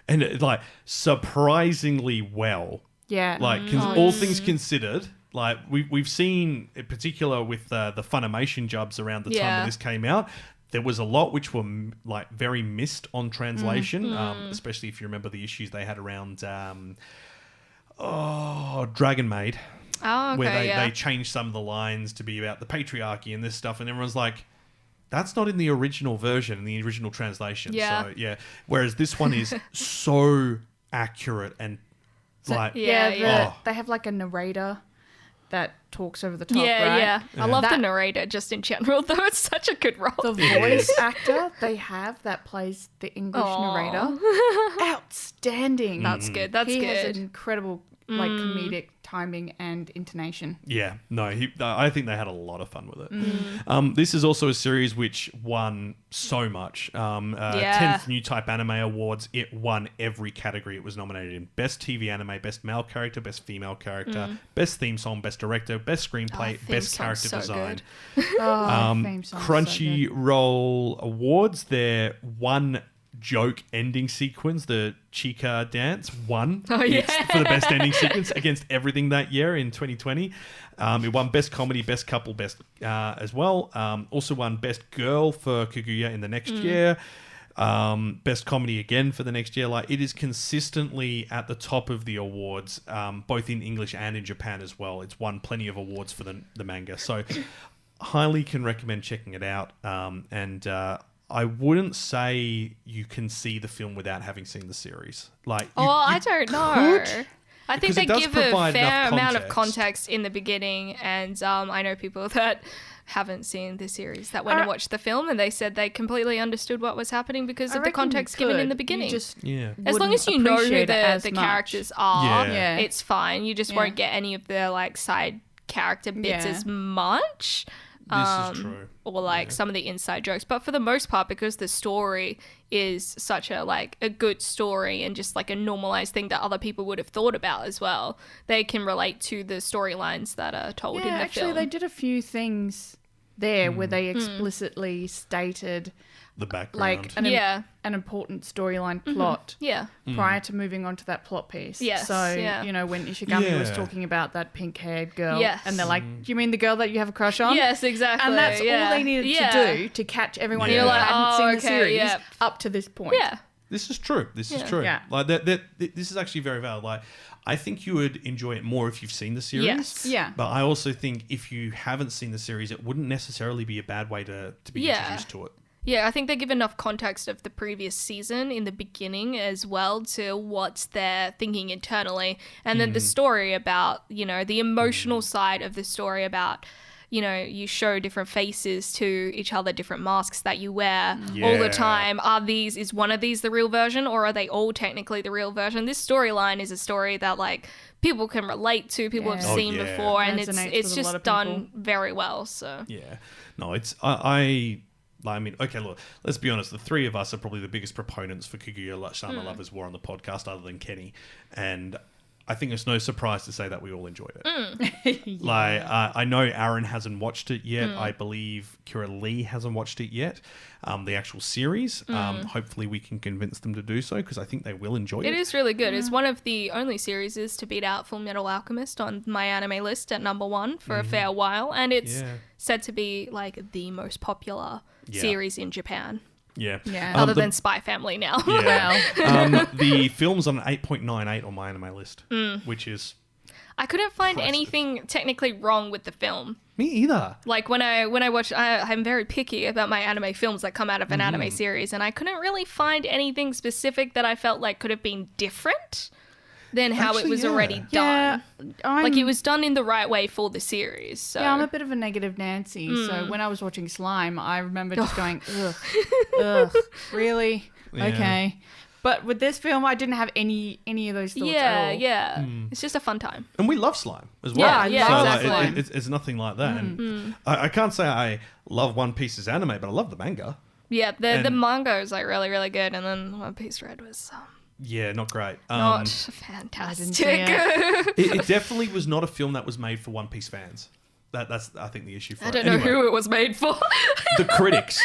And like surprisingly well. Yeah. Like, all things considered, like we've seen in particular with the Funimation jobs around the time that this came out, there was a lot which were like very missed on translation, especially if you remember the issues they had around Dragon Maid. Oh, okay, where they changed some of the lines to be about the patriarchy and this stuff, and everyone's like, that's not in the original version, in the original translation. Yeah. So, yeah. Whereas this one is so accurate and like... They have like a narrator that talks over the top, right? Yeah. I love the narrator just in general, though. It's such a good role. The voice actor they have that plays the English narrator, outstanding. That's good. That's he good. has an incredible like comedic timing and intonation. Yeah, no, I think they had a lot of fun with it. This is also a series which won so much. 10th New Type Anime Awards, it won every category it was nominated in. Best TV Anime, Best Male Character, Best Female Character, Best Theme Song, Best Director, Best Screenplay, Best Character Design. Theme song's Crunchyroll Awards, their one joke ending sequence, the Chica dance, won for the best ending sequence against everything that year in 2020. It won Best Comedy, Best Couple, Best as well. Also won Best Girl for Kaguya in the next year. Best Comedy again for the next year. Like, it is consistently at the top of the awards, both in English and in Japan as well. It's won plenty of awards for the manga. So highly can recommend checking it out. I wouldn't say you can see the film without having seen the series. Like, I don't know. I think they give a provide fair enough amount of context. context in the beginning, and I know people that haven't seen the series that went and watched the film, and they said they completely understood what was happening because of the context given in the beginning. As long as you know who the characters are, it's fine. You just won't get any of the like side character bits as much. This is true. Or like some of the inside jokes, but for the most part, because the story is such a good story and just like a normalized thing that other people would have thought about as well, they can relate to the storylines that are told in the film. Actually, they did a few things there where they explicitly stated the background, like an important storyline plot prior to moving on to that plot piece. So you know, when Ishigami was talking about that pink-haired girl, and they're like, "Do you mean the girl that you have a crush on?" Yes, exactly. And that's all they needed to do to catch everyone who hadn't seen the series up to this point. Yeah. This is true. This is true. Yeah. Like this is actually very valid. Like, I think you would enjoy it more if you've seen the series. Yes. Yeah. But I also think if you haven't seen the series, it wouldn't necessarily be a bad way to be introduced to it. Yeah, I think they give enough context of the previous season in the beginning as well to what they're thinking internally. And then the story about, you know, the emotional side of the story about you know, you show different faces to each other, different masks that you wear all the time. Is one of these the real version, or are they all technically the real version? This storyline is a story that like people can relate to, people have seen before, and it's just done very well. So no, it's I mean, okay, look, let's be honest. The three of us are probably the biggest proponents for Kaguya-sama Love as War on the podcast, other than Kenny, and I think it's no surprise to say that we all enjoyed it. Like, I know Aaron hasn't watched it yet. I believe Kira Lee hasn't watched it yet. The actual series. Hopefully we can convince them to do so, because I think they will enjoy it. It is really good. It's one of the only series to beat out Full Metal Alchemist on my anime list at number 1 for a fair while. And it's said to be like the most popular series in Japan. Yeah. Other than Spy Family now. The film's on an 8.98 on my anime list, which is... I couldn't find anything technically wrong with the film. Me either. Like when I watch, I'm very picky about my anime films that come out of an anime series, and I couldn't really find anything specific that I felt like could have been different than how it was already done. Like it was done in the right way for the series. So. Yeah, I'm a bit of a negative Nancy. So when I was watching Slime, I remember just going, ugh, really? Yeah. Okay. But with this film, I didn't have any of those thoughts at all. It's just a fun time. And we love Slime as well. Exactly. Like, it's nothing like that. And I can't say I love One Piece's anime, but I love the manga. Yeah, the manga is like really, really good, and then One Piece Red was not great. Not fantastic. It definitely was not a film that was made for One Piece fans. That's I think the issue for it. I don't know who it was made for. The critics.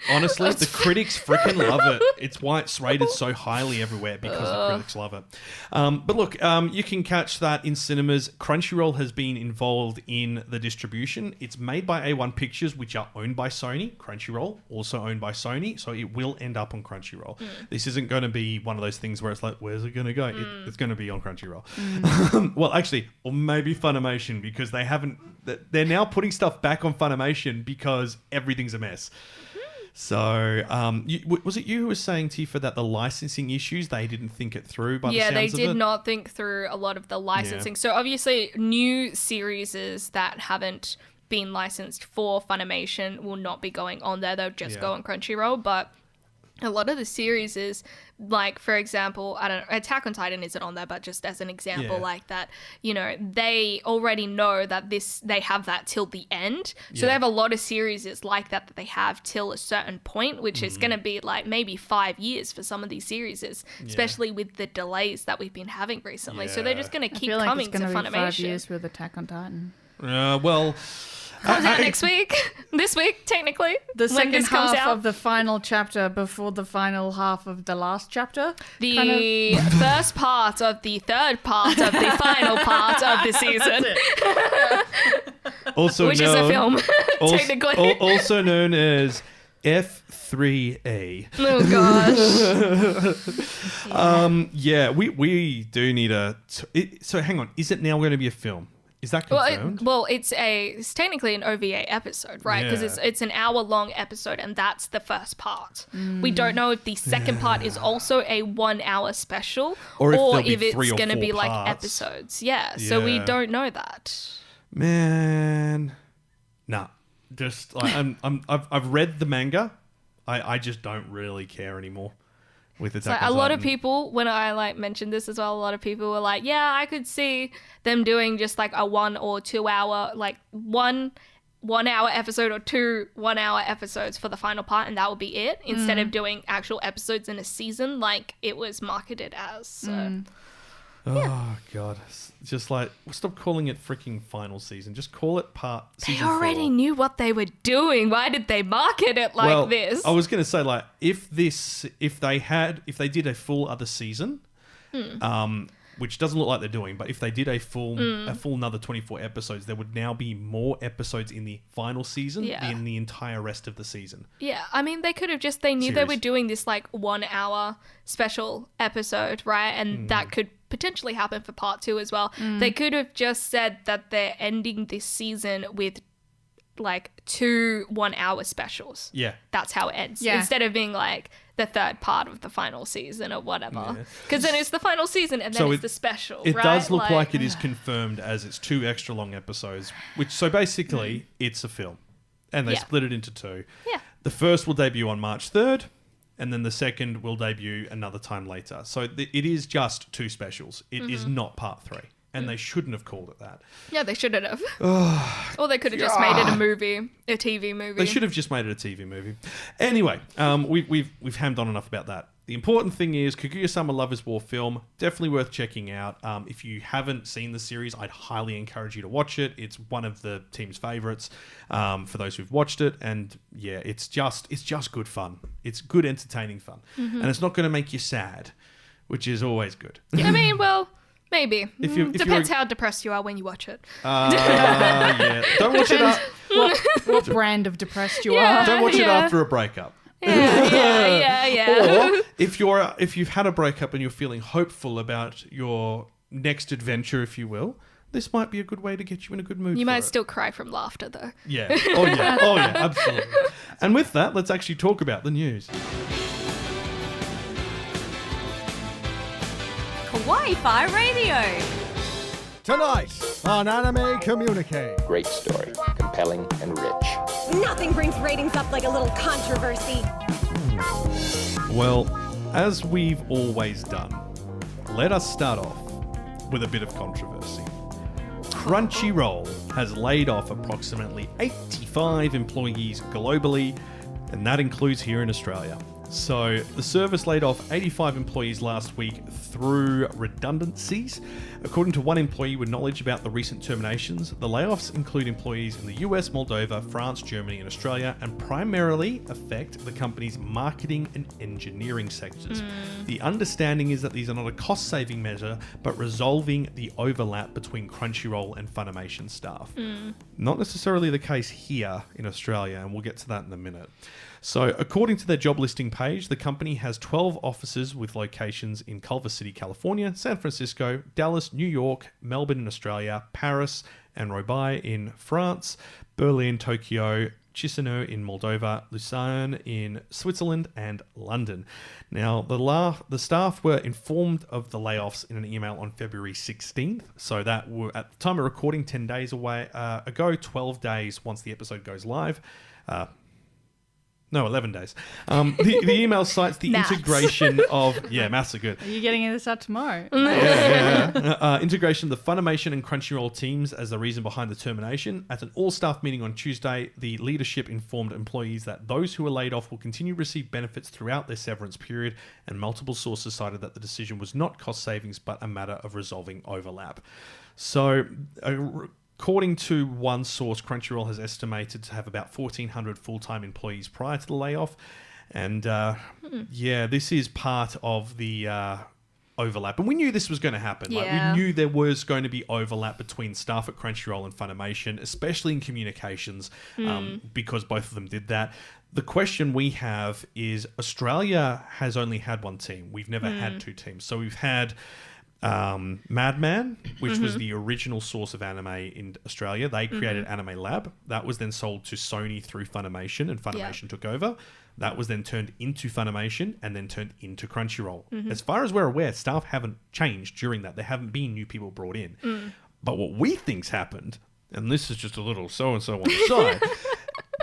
Honestly, the critics freaking love it. It's why it's rated so highly everywhere, because the critics love it. But look, you can catch that in cinemas. Crunchyroll has been involved in the distribution. It's made by A1 Pictures, which are owned by Sony. Crunchyroll, also owned by Sony. So it will end up on Crunchyroll. This isn't going to be one of those things where it's like, where's it going to go? It's going to be on Crunchyroll. Well, actually, or maybe Funimation, because they haven't... They're now putting stuff back on Funimation because everything's a mess. So, was it you who was saying, Tifa, that the licensing issues, they didn't think it through by the sounds of it? Yeah, they did not think through a lot of the licensing. So, obviously, new series that haven't been licensed for Funimation will not be going on there. They'll just go on Crunchyroll. But a lot of the series is, like, for example, I don't know, Attack on Titan isn't on there, but just as an example like that, you know, they already know that they have that till the end. So they have a lot of series like that they have till a certain point, which is going to be like maybe 5 years for some of these series, especially with the delays that we've been having recently. So they're just going to keep coming to Funimation. I feel like it's going to be 5 years with Attack on Titan. Well... Comes out next week. This week, technically. The second half of the final chapter before the final half of the last chapter. The first part of the third part of the final part of the season. Which is a film, technically. Also known as F3A. Oh, gosh. We do need so hang on. Is it now going to be a film? Is that confirmed? It's technically an OVA episode, right? Because it's an hour-long episode, and that's the first part. We don't know if the second part is also a 1 hour special, or if it's going to be like episodes. So we don't know that. Man, nah. Just like I've read the manga. I just don't really care anymore. With Attack on Titan. A lot of people, when I mentioned this as well, a lot of people were like, yeah, I could see them doing just like a 1 or 2 hour, like one 1 hour episode or 2 1 hour episodes for the final part, and that would be it, instead of doing actual episodes in a season like it was marketed as. So. Oh, God. Just like, stop calling it freaking final season. Just call it season 4. They already knew what they were doing. Why did they market it like this? I was going to say, like, if they did a full other season, which doesn't look like they're doing, but if they did a full another 24 episodes, there would now be more episodes in the final season than the entire rest of the season. Yeah, I mean, they could have they knew they were doing this like 1 hour special episode, right? And that could potentially happen for part 2 as well. They could have just said that they're ending this season with like 2 1-hour specials. Yeah. That's how it ends. Yeah. Instead of being like the third part of the final season or whatever. Because then it's the final season and then it's the special, It right? does look like it is confirmed as it's 2 extra long episodes, so basically it's a film. And they split it into 2. Yeah. The first will debut on March 3rd, and then the second will debut another time later. So it is just 2 specials. It is not part 3. And they shouldn't have called it that. Yeah, they shouldn't have. Or they could have just made it a TV movie. They should have just made it a TV movie. Anyway, we've hammed on enough about that. The important thing is Kaguya-sama Love is War film. Definitely worth checking out. If you haven't seen the series, I'd highly encourage you to watch it. It's one of the team's favorites for those who've watched it. And yeah, it's just good fun. It's good, entertaining fun. And it's not going to make you sad, which is always good. I mean, well... Maybe. Depends you're how depressed you are when you watch it. Yeah. Don't watch it what brand of depressed you are. Don't watch it after a breakup. Yeah. Or if you've had a breakup and you're feeling hopeful about your next adventure, if you will, this might be a good way to get you in a good mood. You might still cry from laughter, though. Yeah. Oh yeah, absolutely. And with that, let's actually talk about the news. Kawaii-Fi Radio. Tonight on Anime Communique. Great story, compelling and rich. Nothing brings ratings up like a little controversy. Well, as we've always done, let us start off with a bit of controversy. Crunchyroll has laid off approximately 85 employees globally, and that includes here in Australia. So the service laid off 85 employees last week through redundancies. According to one employee with knowledge about the recent terminations, the layoffs include employees in the US, Moldova, France, Germany, and Australia, and primarily affect the company's marketing and engineering sectors. The understanding is that these are not a cost-saving measure, but resolving the overlap between Crunchyroll and Funimation staff. Not necessarily the case here in Australia, and we'll get to that in a minute. So, according to their job listing page, the company has 12 offices with locations in Culver City, California, San Francisco, Dallas, New York, Melbourne in Australia, Paris and Roubaix in France, Berlin, Tokyo, Chisinau in Moldova, Lucerne in Switzerland, and London. Now, the staff were informed of the layoffs in an email on February 16th. So that were, at the time of recording, 10 days ago, 12 days once the episode goes live. 11 days. The email cites the integration of... Yeah, maths are good. Are you getting this out tomorrow? Integration of the Funimation and Crunchyroll teams as the reason behind the termination. At an all-staff meeting on Tuesday, the leadership informed employees that those who were laid off will continue to receive benefits throughout their severance period, and multiple sources cited that the decision was not cost savings, but a matter of resolving overlap. So... according to one source, Crunchyroll has estimated to have about 1,400 full-time employees prior to the layoff. And this is part of the overlap. And we knew this was going to happen. Yeah. Like, we knew there was going to be overlap between staff at Crunchyroll and Funimation, especially in communications, because both of them did that. The question we have is Australia has only had one team. We've never had 2 teams. So we've had... Madman, which was the original source of anime in Australia. They created Anime Lab. That was then sold to Sony through Funimation, and Funimation took over. That was then turned into Funimation and then turned into Crunchyroll. As far as we're aware, staff haven't changed during that. There haven't been new people brought in. But what we think's happened, and this is just a little so-and-so on the side,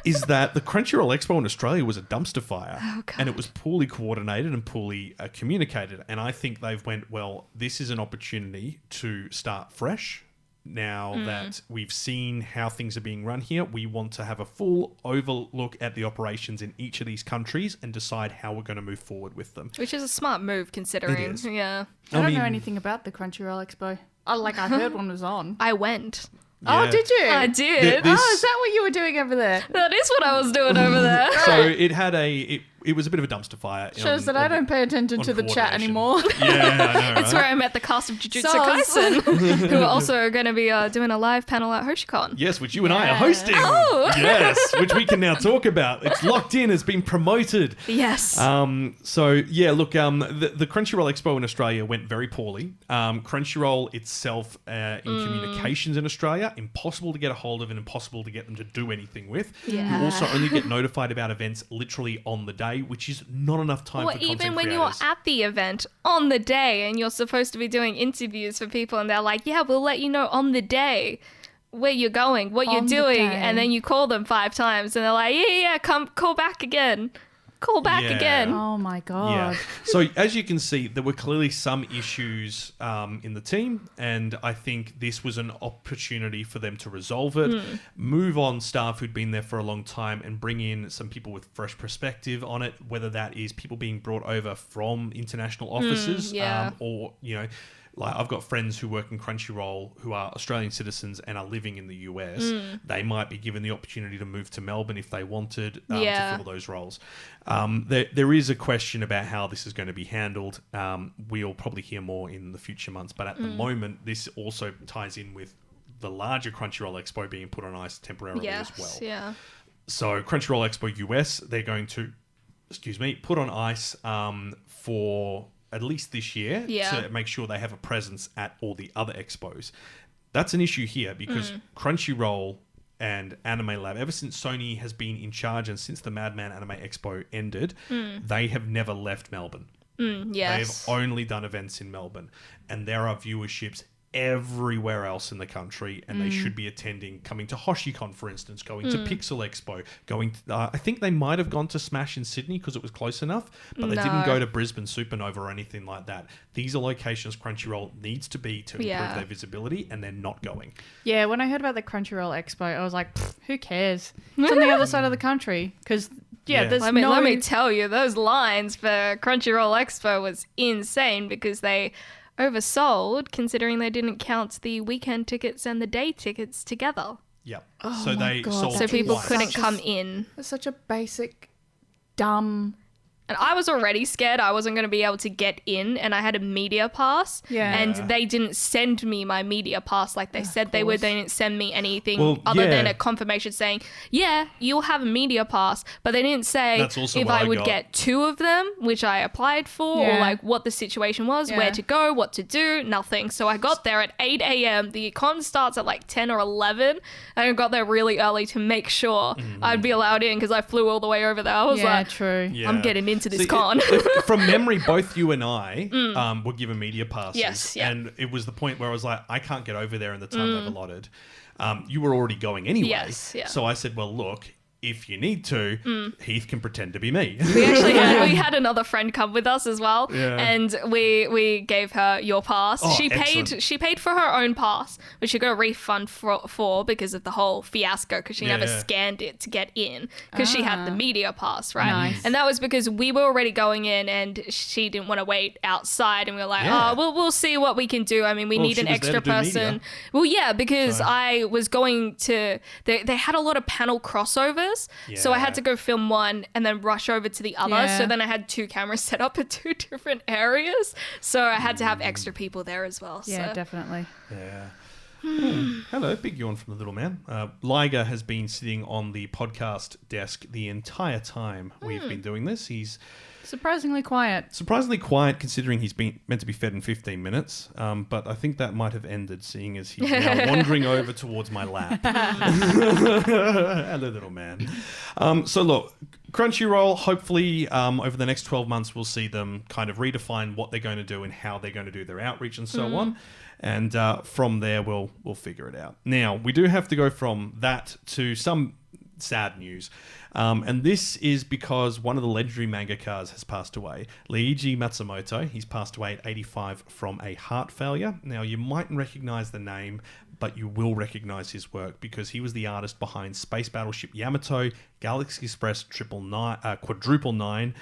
is that the Crunchyroll Expo in Australia was a dumpster fire, and it was poorly coordinated and poorly communicated. And I think they've went, well, this is an opportunity to start fresh. Now that we've seen how things are being run here, we want to have a full overlook at the operations in each of these countries and decide how we're going to move forward with them. Which is a smart move, considering. It is. Yeah. I don't know anything about the Crunchyroll Expo. I heard one was on. I went. Oh, did you? I did. Is that what you were doing over there? That is what I was doing over there. So it had it was a bit of a dumpster fire. Shows that I don't pay attention to the chat anymore. Yeah, I know, right? It's where I met the cast of Jujutsu Kaisen, who are also going to be doing a live panel at HoshiCon. Yes, which you and I are hosting. Oh! Yes, which we can now talk about. It's locked in, it's been promoted. Yes. So, yeah, look, the Crunchyroll Expo in Australia went very poorly. Crunchyroll itself in communications in Australia, impossible to get a hold of and impossible to get them to do anything with. Yeah. You also only get notified about events literally on the day, which is not enough time for content even when creators. you're at the event on the day and you're supposed to be doing interviews for people and they're like, yeah, we'll let you know on the day where you're going, what you're doing, and then you call them 5 times and they're like, yeah, come call back again. Call back again. Oh my God. Yeah. So as you can see, there were clearly some issues in the team, and I think this was an opportunity for them to resolve it, move on staff who'd been there for a long time, and bring in some people with fresh perspective on it, whether that is people being brought over from international offices or, you know, like I've got friends who work in Crunchyroll who are Australian citizens and are living in the US. They might be given the opportunity to move to Melbourne if they wanted to fill those roles. There is a question about how this is going to be handled. We'll probably hear more in the future months, but at the moment, this also ties in with the larger Crunchyroll Expo being put on ice temporarily as well. Yeah. So Crunchyroll Expo US, they're going to, put on ice for at least this year to make sure they have a presence at all the other expos. That's an issue here because Crunchyroll and Anime Lab, ever since Sony has been in charge and since the Madman Anime Expo ended, they have never left Melbourne. Yes. They've only done events in Melbourne, and there are viewerships everywhere else in the country, and they should be attending, coming to HoshiCon, for instance, going to Pixel Expo, going to, I think they might have gone to Smash in Sydney because it was close enough, but they didn't go to Brisbane Supernova or anything like that. These are locations Crunchyroll needs to be to improve their visibility, and they're not going. Yeah, when I heard about the Crunchyroll Expo, I was like, who cares? It's on the other side of the country because there's let me tell you, those lines for Crunchyroll Expo was insane because they oversold, considering they didn't count the weekend tickets and the day tickets together. Yep. Oh so they sold so people twice. couldn't come in. It's such a basic, dumb. And I was already scared I wasn't going to be able to get in, and I had a media pass. Yeah. And they didn't send me my media pass like they said they would. They didn't send me anything other than a confirmation saying, yeah, you'll have a media pass. But they didn't say if I would get 2 of them, which I applied for, or like what the situation was, where to go, what to do, nothing. So I got there at 8 a.m. The con starts at like 10 or 11. And I got there really early to make sure I'd be allowed in because I flew all the way over there. I was like, true. Yeah. I'm getting into this con. From memory, both you and I were given media passes. Yes, yeah. And it was the point where I was like, I can't get over there in the time they've allotted. You were already going anyway. Yes, yeah. So I said, well, look, if you need to, Heath can pretend to be me. We actually had another friend come with us as well, and we gave her your pass. Oh, she excellent. paid for her own pass, which she got a refund for because of the whole fiasco, because she never scanned it to get in because she had the media pass, right? Nice. And that was because we were already going in, and she didn't want to wait outside, and we were like, we'll see what we can do. I mean, we need an extra person. Well, yeah, because I was going to. They had a lot of panel crossovers. So I had to go film one and then rush over to the other. So then I had 2 cameras set up at 2 different areas. So I had to have extra people there as well. Yeah, definitely. Yeah. Hello, big yawn from the little man. Liger has been sitting on the podcast desk the entire time we've been doing this. He's surprisingly quiet. Surprisingly quiet, considering he's been meant to be fed in 15 minutes. But I think that might have ended, seeing as he's now wandering over towards my lap. Hello, little man. So look, Crunchyroll, hopefully over the next 12 months, we'll see them kind of redefine what they're going to do and how they're going to do their outreach and so on. And from there, we'll figure it out. Now, we do have to go from that to some sad news. And this is because one of the legendary mangakas has passed away. Leiji Matsumoto, he's passed away at 85 from a heart failure. Now, you mightn't recognize the name, but you will recognize his work because he was the artist behind Space Battleship Yamato, Galaxy Express Quadruple Nine,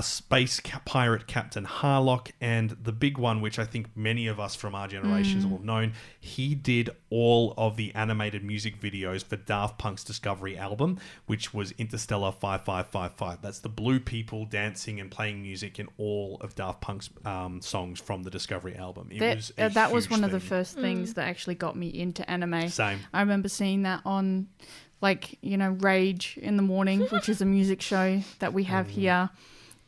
Space Pirate Captain Harlock, and the big one, which I think many of us from our generations will have known, he did all of the animated music videos for Daft Punk's Discovery album, which was Interstellar 5555. That's the blue people dancing and playing music in all of Daft Punk's songs from the Discovery album. That was one of the first things that actually got me into anime. Same. I remember seeing that on, Rage in the Morning, which is a music show that we have here.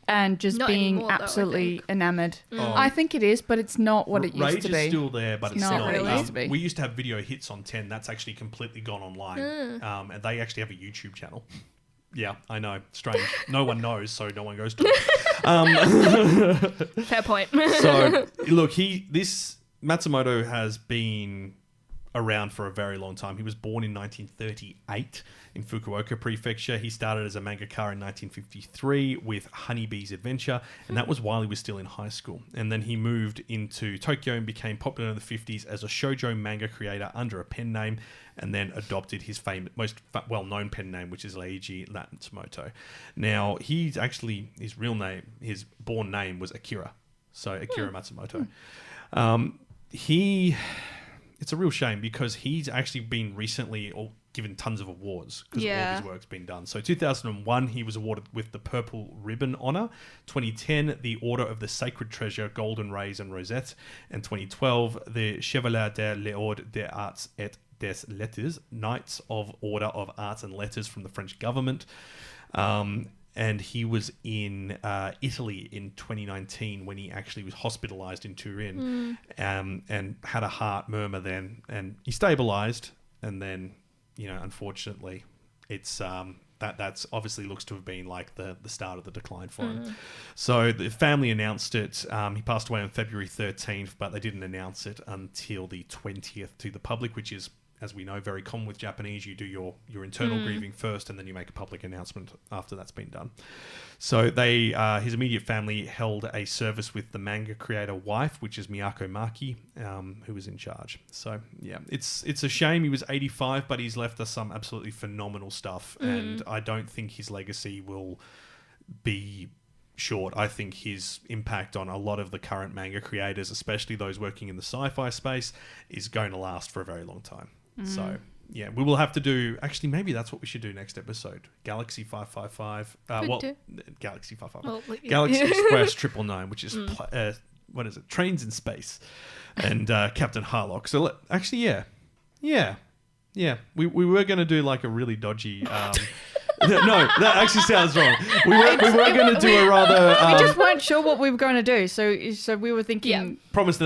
And just not being anymore, absolutely enamored. Oh. I think it is, but it's not what it used to be. Rage is still there, but it's not. What it used to be. We used to have video hits on 10. That's actually completely gone online. And they actually have a YouTube channel. Yeah, I know. Strange. No one knows, so no one goes to it. Fair point. So, look, this Matsumoto has been around for a very long time. He was born in 1938 in Fukuoka Prefecture. He started as a mangaka in 1953 with Honeybee's Adventure, and that was while he was still in high school. And then he moved into Tokyo and became popular in the 50s as a shoujo manga creator under a pen name, and then adopted his most well-known pen name, which is Leiji Matsumoto. Now, his born name was Akira. So, Akira Matsumoto. It's a real shame because he's actually been recently given tons of awards because all of his work's been done. So 2001, he was awarded with the Purple Ribbon Honor. 2010, the Order of the Sacred Treasure, Golden Rays and Rosettes. And 2012, the Chevalier de l'Ordre des Arts et des Lettres, Knights of Order of Arts and Letters from the French government. And he was in Italy in 2019 when he actually was hospitalized in Turin and had a heart murmur then. And he stabilized. And then, unfortunately, it's that's obviously looks to have been like the start of the decline for him. So the family announced it. He passed away on February 13th, but they didn't announce it until the 20th to the public, which is, as we know, very common with Japanese. You do your internal grieving first, and then you make a public announcement after that's been done. So his immediate family held a service with the manga creator wife, which is Miyako Maki, who was in charge. So yeah, it's a shame. He was 85, but he's left us some absolutely phenomenal stuff, and I don't think his legacy will be short. I think his impact on a lot of the current manga creators, especially those working in the sci-fi space, is going to last for a very long time. So, yeah, we will have to do... Actually, maybe that's what we should do next episode. Galaxy 555... Galaxy 555. Galaxy Express 999, which is... what is it? Trains in Space. And Captain Harlock. So, yeah. We were going to do like a really dodgy... no, that actually sounds wrong. We were going to do a rather... we just weren't sure what we were going to do. So we were thinking... Promised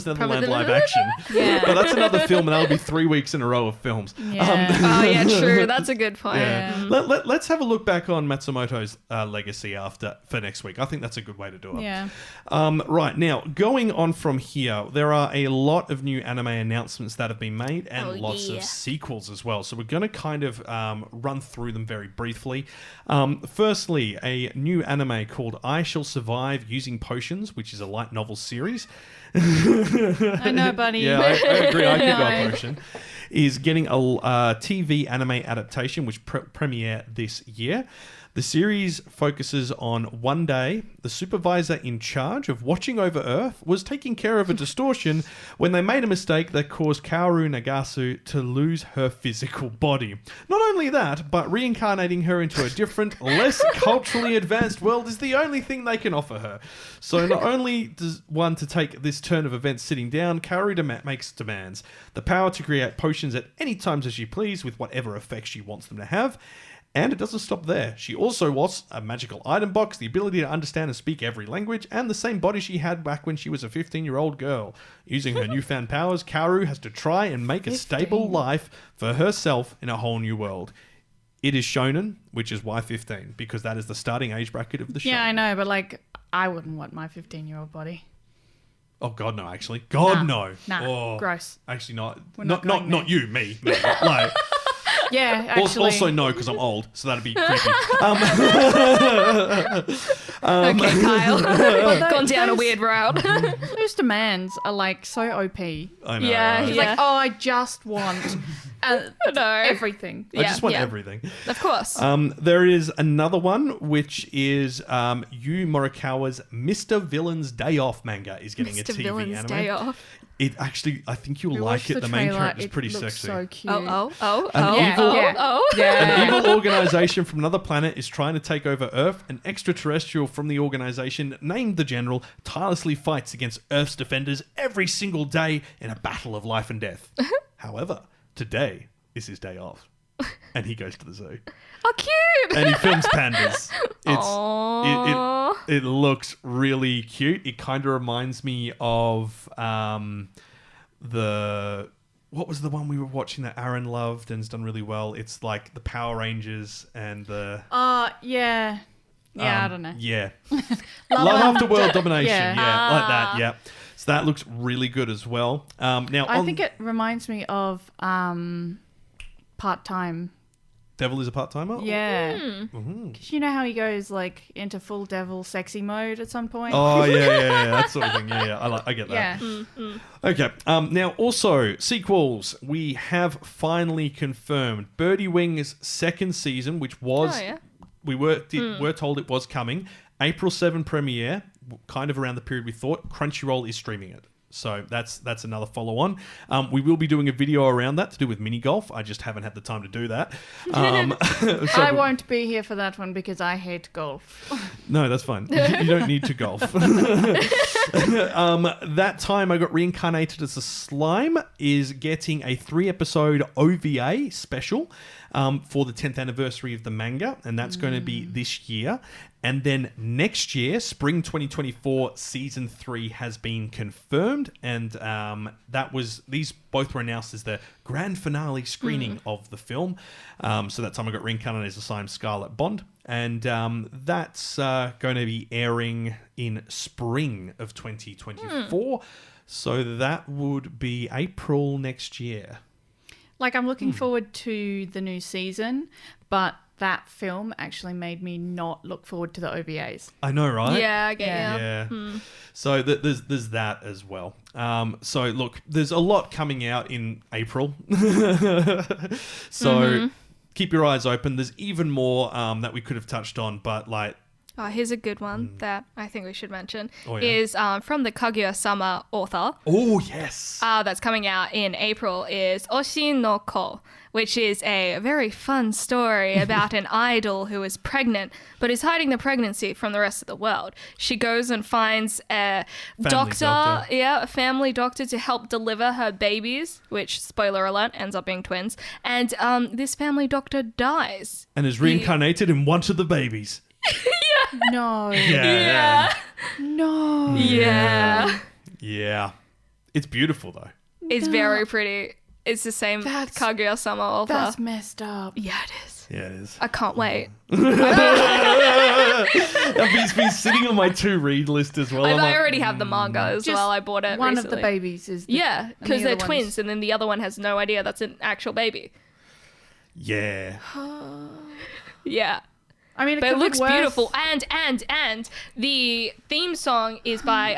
Neverland live action. Yeah. But that's another film, and that'll be 3 weeks in a row of films. Yeah. True. That's a good point. Yeah. Let's have a look back on Matsumoto's legacy for next week. I think that's a good way to do it. Yeah. Right, now, going on from here, there are a lot of new anime announcements that have been made, and lots of sequels as well. So we're going to kind of run through them very briefly. Firstly, a new anime called I Shall Survive Using Potions, which is a light novel series. I know, buddy. Yeah, I agree. I could go a potion. Is getting a TV anime adaptation, which premiere this year. The series focuses on one day, the supervisor in charge of watching over Earth was taking care of a distortion when they made a mistake that caused Kaoru Nagasu to lose her physical body. Not only that, but reincarnating her into a different, less culturally advanced world is the only thing they can offer her. So not only does one to take this turn of events sitting down, Kaoru makes demands. The power to create potions at any times as she please with whatever effect she wants them to have. And it doesn't stop there. She also wants a magical item box, the ability to understand and speak every language, and the same body she had back when she was a 15-year-old girl. Using her newfound powers, Kaoru has to try and make a stable life for herself in a whole new world. It is shonen, which is why 15, because that is the starting age bracket of the show. Yeah, I know, but I wouldn't want my 15-year-old body. Oh, God, no, actually. God, no. Nah, gross. Actually, not you, me. Yeah, actually. Also, no, because I'm old, so that'd be creepy. Okay, Kyle. Gone down a weird route. Those demands are so OP. I know. Yeah, right? He's like, I just want everything. I just want everything. Of course. There is another one, which is Yu Morikawa's Mr. Villain's Day Off manga is getting a TV Villain's anime. Day Off. It actually, I think you'll like it. The main character's pretty sexy. So cute. An evil organization from another planet is trying to take over Earth. An extraterrestrial from the organization, named the General, tirelessly fights against Earth's defenders every single day in a battle of life and death. However, today is his day off, and he goes to the zoo. Oh, cute! And he films pandas. It looks really cute. It kind of reminds me of what was the one we were watching that Aaron loved and has done really well? It's like the Power Rangers and the... yeah. Yeah, I don't know. Yeah. Love After World Domination. Yeah. Like that, yeah. So that looks really good as well. Now, I think it reminds me of Part-Time. Devil is a part-timer? Yeah. Because you know how he goes like into full devil sexy mode at some point? Oh, yeah. That sort of thing. Yeah. I get that. Yeah. Okay. Now, also, sequels. We have finally confirmed Birdie Wing's second season, which was... We were told it was coming. April 7 premiere, kind of around the period we thought. Crunchyroll is streaming it. So that's another follow-on. We will be doing a video around that to do with mini golf. I just haven't had the time to do that. I won't be here for that one because I hate golf. No, that's fine. You don't need to golf. That time I got reincarnated as a slime is getting a 3-episode OVA special for the 10th anniversary of the manga, and that's going to be this year. And then next year, spring 2024, season 3 has been confirmed, and these both were announced as the grand finale screening of the film. So that time I got reincarnated as a slime Scarlet Bond, and that's going to be airing in spring of 2024. So that would be April next year. Like, I'm looking forward to the new season, but that film actually made me not look forward to the OVAs. I know, right? Yeah, I get you. Yeah. So there's that as well. So look, there's a lot coming out in April. So keep your eyes open. There's even more that we could have touched on, but like... Oh, here's a good one that I think we should mention. Is from the Kaguya-sama author. Oh, yes. That's coming out in April is Oshi no Ko, which is a very fun story about an idol who is pregnant but is hiding the pregnancy from the rest of the world. She goes and finds a a family doctor to help deliver her babies, which, spoiler alert, ends up being twins. And this family doctor dies. And is reincarnated in one of the babies. No. Yeah. No. Yeah. Yeah. It's beautiful, though. It's very pretty. It's the same Kaguya-sama author. That's messed up. Yeah, it is. Yeah, it is. I can't wait. It's been sitting on my to-read list as well. I already have the manga as well. I bought it One recently. of the babies is... because they're twins, and then the other one has no idea that's an actual baby. Yeah. Yeah. I mean, but it looks beautiful, and the theme song is by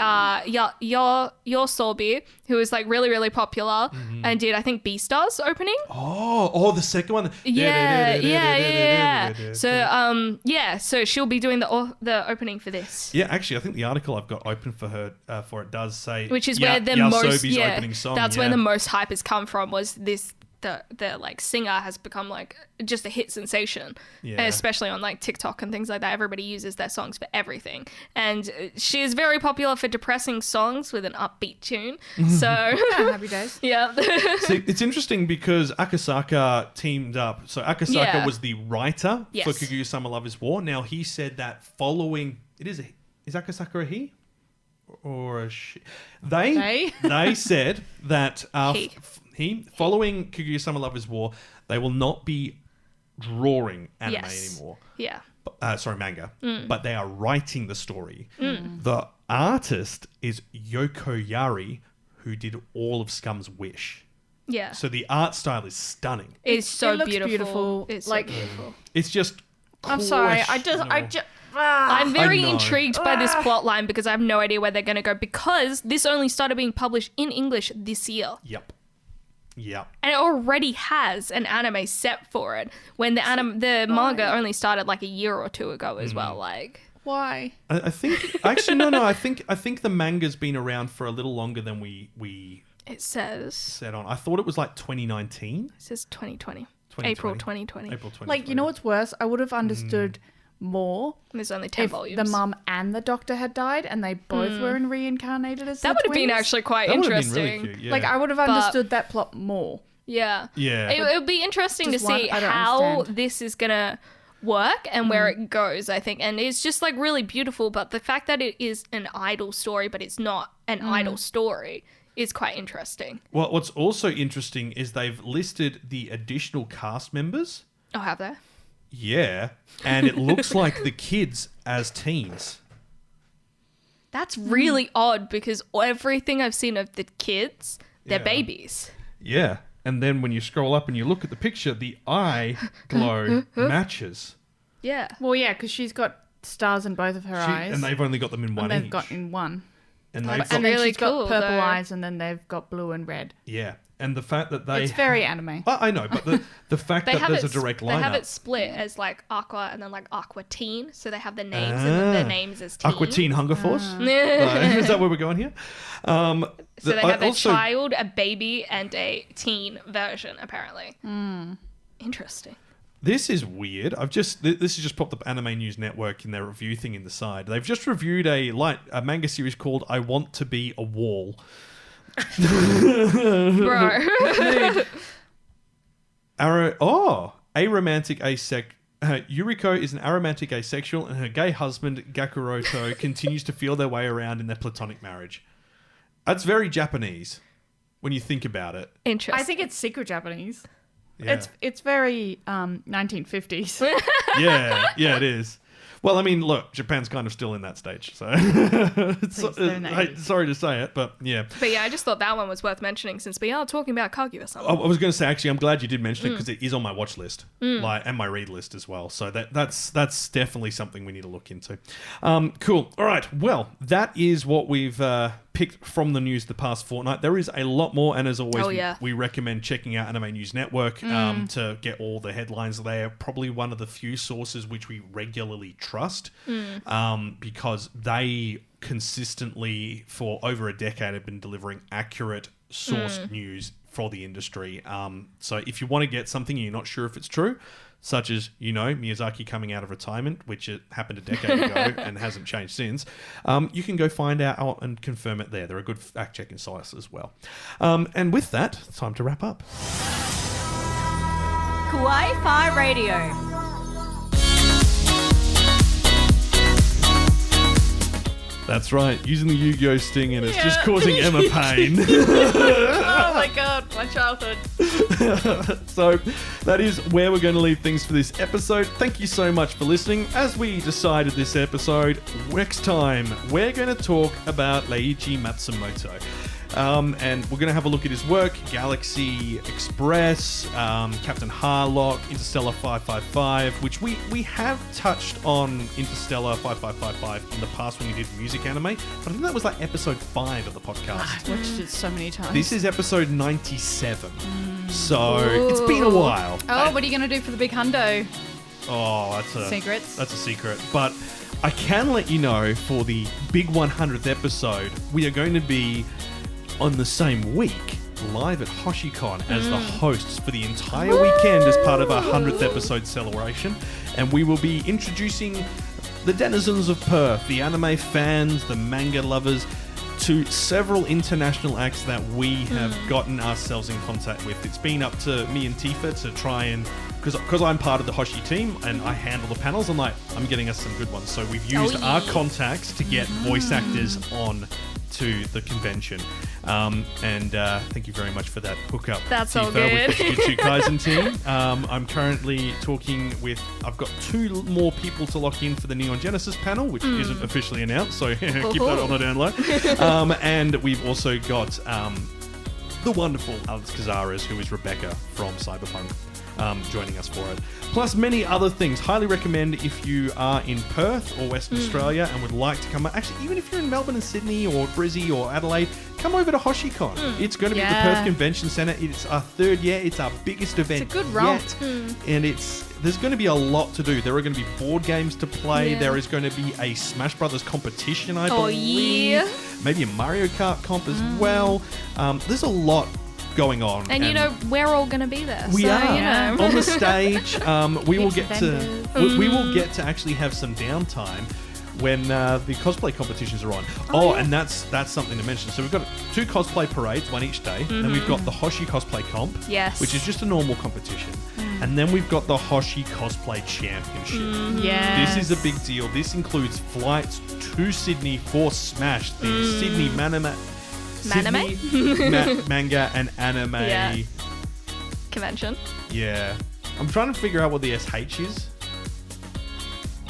Yosobi, who is like really, really popular and did, I think, Beastars opening. Oh, the second one. Yeah. So she'll be doing the opening for this. Yeah, actually, I think the article I've got open for her for it does say, which is where the opening song. That's where the most hype has come from. Was this. The like singer has become like just a hit sensation, and especially on like TikTok and things like that. Everybody uses their songs for everything, and she is very popular for depressing songs with an upbeat tune. So happy days. Yeah. See, it's interesting because Akasaka teamed up. So Akasaka was the writer for Kaguya-sama Love is War. Now he said that following is Akasaka a he or a she? They said that following Kaguya-sama Love is War, they will not be drawing anime anymore. Yeah. Manga. But they are writing the story. The artist is Yoko Yari, who did all of Scum's Wish. Yeah. So the art style is stunning. It's so it looks beautiful. It's like beautiful. It's just I'm sorry. I'm very intrigued by this plot line because I have no idea where they're going to go, because this only started being published in English this year. Yep. And it already has an anime set for it when the manga only started like a year or two ago as well. Like, why? I think actually no. I think the manga's been around for a little longer than we It says. Set on. I thought it was like 2019. It says 2020. April 2020. April 2020. Like, you know what's worse? I would have understood more. There's only 10 if volumes. the mum and the doctor had died and they both were reincarnated as that would have been actually quite interesting. Been really cute, yeah. Like, I would have understood that plot more. Yeah. Yeah. It would be interesting to see how this is going to work and where it goes, I think. And it's just like really beautiful, but the fact that it is an idol story, but it's not an idol story is quite interesting. Well, what's also interesting is they've listed the additional cast members. Oh, have they? Yeah. And it looks like the kids as teens. That's really odd because everything I've seen of the kids, they're babies. Yeah. And then when you scroll up and you look at the picture, the eye glow matches. Yeah. Well, yeah, because she's got stars in both of her eyes. And they've only got them in one and each. they've got in one. And then really she's got cool, purple though. eyes and then they've got blue and red. Yeah. And the fact that they... It's very anime. I know, but the fact that there's a direct lineup... They have it split as like Aqua and then like Aqua Teen. So they have the names and then their names as teen. Aqua Teen Hunger Force? Is that where we're going here? So they have a child, a baby, and a teen version, apparently. Interesting. This is weird. This has just popped up Anime News Network in their review thing in the side. They've just reviewed a manga series called I Want to Be a Wall. Bro. Yuriko is an aromantic asexual and her gay husband, Gakuroto, continues to feel their way around in their platonic marriage. That's very Japanese when you think about it. Interesting. I think it's secret Japanese. Yeah. It's very 1950s. Yeah, it is. Well, I mean, look, Japan's kind of still in that stage, so sorry to say it, but yeah. But yeah, I just thought that one was worth mentioning since we are talking about Kaguya-sama. I was going to say, actually, I'm glad you did mention it because it is on my watch list, and my read list as well. So that's definitely something we need to look into. Cool. All right. Well, that is what we've picked from the news the past fortnight. There is a lot more, and as always, we recommend checking out Anime News Network to get all the headlines. They are probably one of the few sources which we regularly trust because they consistently, for over a decade, have been delivering accurate sourced news for the industry. So if you want to get something and you're not sure if it's true, such as, Miyazaki coming out of retirement, which it happened a decade ago and hasn't changed since, you can go find out and confirm it there. They're a good fact-checking source as well. And with that, it's time to wrap up. Kawaii-Fi Radio. That's right, using the Yu-Gi-Oh sting and it's just causing Emma pain. Oh my god, my childhood. So that is where we're going to leave things for this episode. Thank you so much for listening. As we decided this episode, next time we're going to talk about Leiichi Matsumoto. And we're going to have a look at his work, Galaxy Express, Captain Harlock, Interstellar 555, which we have touched on Interstellar 5555 in the past when we did music anime, but I think that was like episode 5 of the podcast. I've watched it so many times. This is episode 97, so it's been a while. Oh, what are you going to do for the big hundo? Oh, that's a Secrets. That's a secret, but I can let you know for the big 100th episode, we are going to be on the same week live at HoshiCon as the hosts for the entire weekend as part of our 100th episode celebration, and we will be introducing the denizens of Perth, the anime fans, the manga lovers, to several international acts that we have gotten ourselves in contact with. It's been up to me and Tifa to try and, because I'm part of the Hoshi team and I handle the panels, I'm getting us some good ones. So we've used our contacts to get voice actors on to the convention. And thank you very much for that hookup. That's Tifa, all good. with the Jujutsu Kaisen team. I'm currently talking with, I've got 2 more people to lock in for the Neon Genesis panel, which isn't officially announced, so keep that on the down low. And we've also got the wonderful Alex Cazares, who is Rebecca from Cyberpunk, joining us for it. Plus many other things. Highly recommend if you are in Perth or Western Australia and would like to come. Actually, even if you're in Melbourne and Sydney or Brizzy or Adelaide, come over to HoshiCon. It's going to be at the Perth Convention Centre. It's our third year. It's our biggest event It's a good romp. yet. And there's going to be a lot to do. There are going to be board games to play. Yeah. There is going to be a Smash Brothers competition, I Oh, believe. yeah. Maybe a Mario Kart comp as well. There's a lot going on. And we're all going to be there. We so, are on the stage. We will Heaps get of to vendors. we will get to actually have some downtime when the cosplay competitions are on. And that's something to mention. So we've got 2 cosplay parades, one each day. Then we've got the Hoshi cosplay comp, Yes. which is just a normal competition. And then we've got the Hoshi cosplay championship. Yeah. This is a big deal. This includes flights to Sydney for Smash, the Sydney manga and anime. Yeah. Convention. Yeah. I'm trying to figure out what the SH is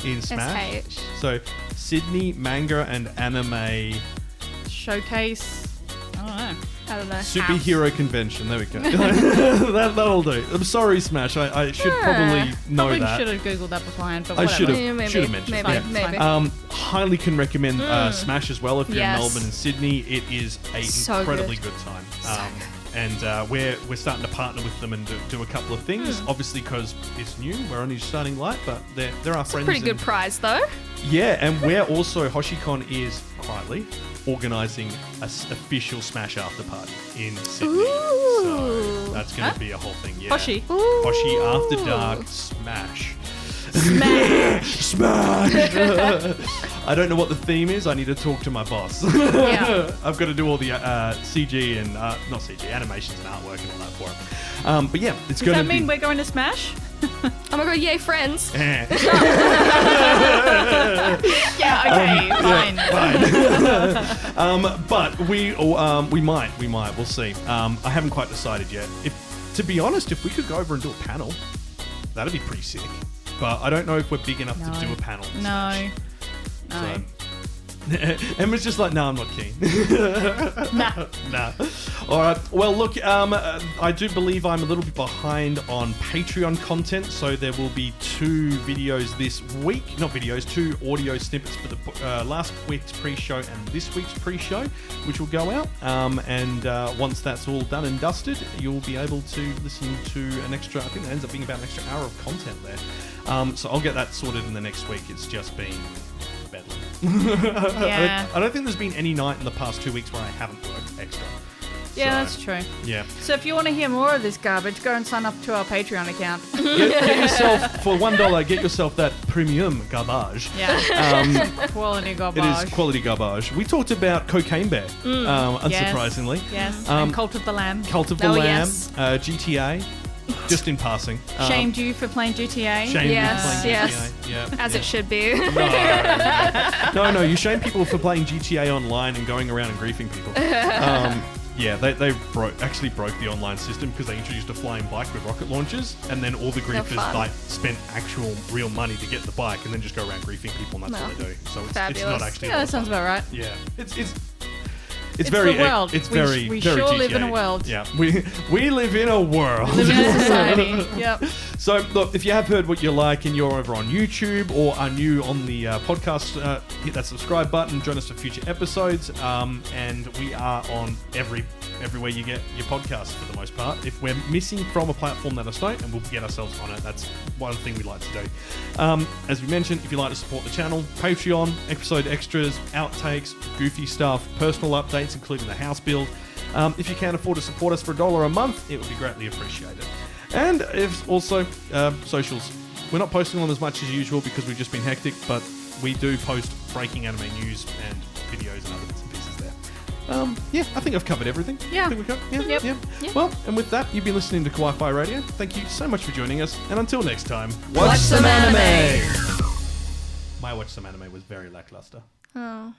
in Smash. SH. So, Sydney Manga and Anime Showcase. I don't know. Superhero Convention. There we go. That'll do. I'm sorry, Smash. I should probably know Probably that. should have Googled that beforehand, but I whatever. should have mentioned that. Maybe. Highly can recommend Smash as well if you're in Yes. Melbourne and Sydney. It is a So incredibly good. good time. And we're starting to partner with them and do a couple of things. Obviously, because it's new, we're only starting light, but there are It's a friends. pretty good prize, though. Yeah, and we're also HoshiCon is quietly organising an official Smash after party in Sydney. So that's going to be a whole thing. Yeah. Hoshi. Hoshi After Dark Smash. Smash! I don't know what the theme is. I need to talk to my boss. Yeah. I've got to do all the CG and not CG, animations and artwork and all that for it. But yeah, it's Does going to that be. mean we're going to Smash? Oh my god, yay, friends. Yeah, okay, fine. But we might. We'll see. I haven't quite decided yet. To be honest, if we could go over and do a panel, that'd be pretty sick. But I don't know if we're big enough to do a panel. No. So, Emma's just like, no, I'm not keen. Nah. All right. Well, look, I do believe I'm a little bit behind on Patreon content, so there will be 2 videos this week. Not videos, 2 audio snippets for the last week's pre-show and this week's pre-show, which will go out. And once that's all done and dusted, you'll be able to listen to an extra, I think it ends up being about an extra hour of content there. So I'll get that sorted in the next week. It's just been bedlam. Yeah. I don't think there's been any night in the past 2 weeks where I haven't worked extra. Yeah, So, that's true. Yeah. So if you want to hear more of this garbage, go and sign up to our Patreon account. Get yourself, for $1, get yourself that premium garbage. Yeah. Quality garbage. It is quality garbage. We talked about Cocaine Bear, unsurprisingly. Yes. And Cult of the Lamb. Cult of the Lamb, GTA, just in passing. Shamed you for playing GTA. Shamed Yes, you for playing yes. GTA. Yeah. As it should be. No, you shame people for playing GTA online and going around and griefing people. Yeah, they actually broke the online system because they introduced a flying bike with rocket launchers, and then all the griefers spent actual real money to get the bike and then just go around griefing people, and that's what they do. So it's not actually. Yeah, that sounds about right. Yeah, it's very the world. It's We very we very sure GTA. live in a world. Yeah, we live in a world. We live in a society. Yep. So, look, if you have heard what you like and you're over on YouTube or are new on the podcast, hit that subscribe button, join us for future episodes, and we are on everywhere you get your podcasts for the most part. If we're missing from a platform, let us know, and we'll get ourselves on it. That's one thing we like to do. As we mentioned, if you'd like to support the channel, Patreon, episode extras, outtakes, goofy stuff, personal updates, including the house build. If you can afford to support us for $1 a month, it would be greatly appreciated. And if also socials. We're not posting on as much as usual because we've just been hectic, but we do post breaking anime news and videos and other bits and pieces there. I think I've covered everything. Yeah. I think we've covered, Yep. Well, and with that, you've been listening to Kawaii-Fi Radio. Thank you so much for joining us, and until next time, Watch some anime. My watch some anime was very lackluster. Oh.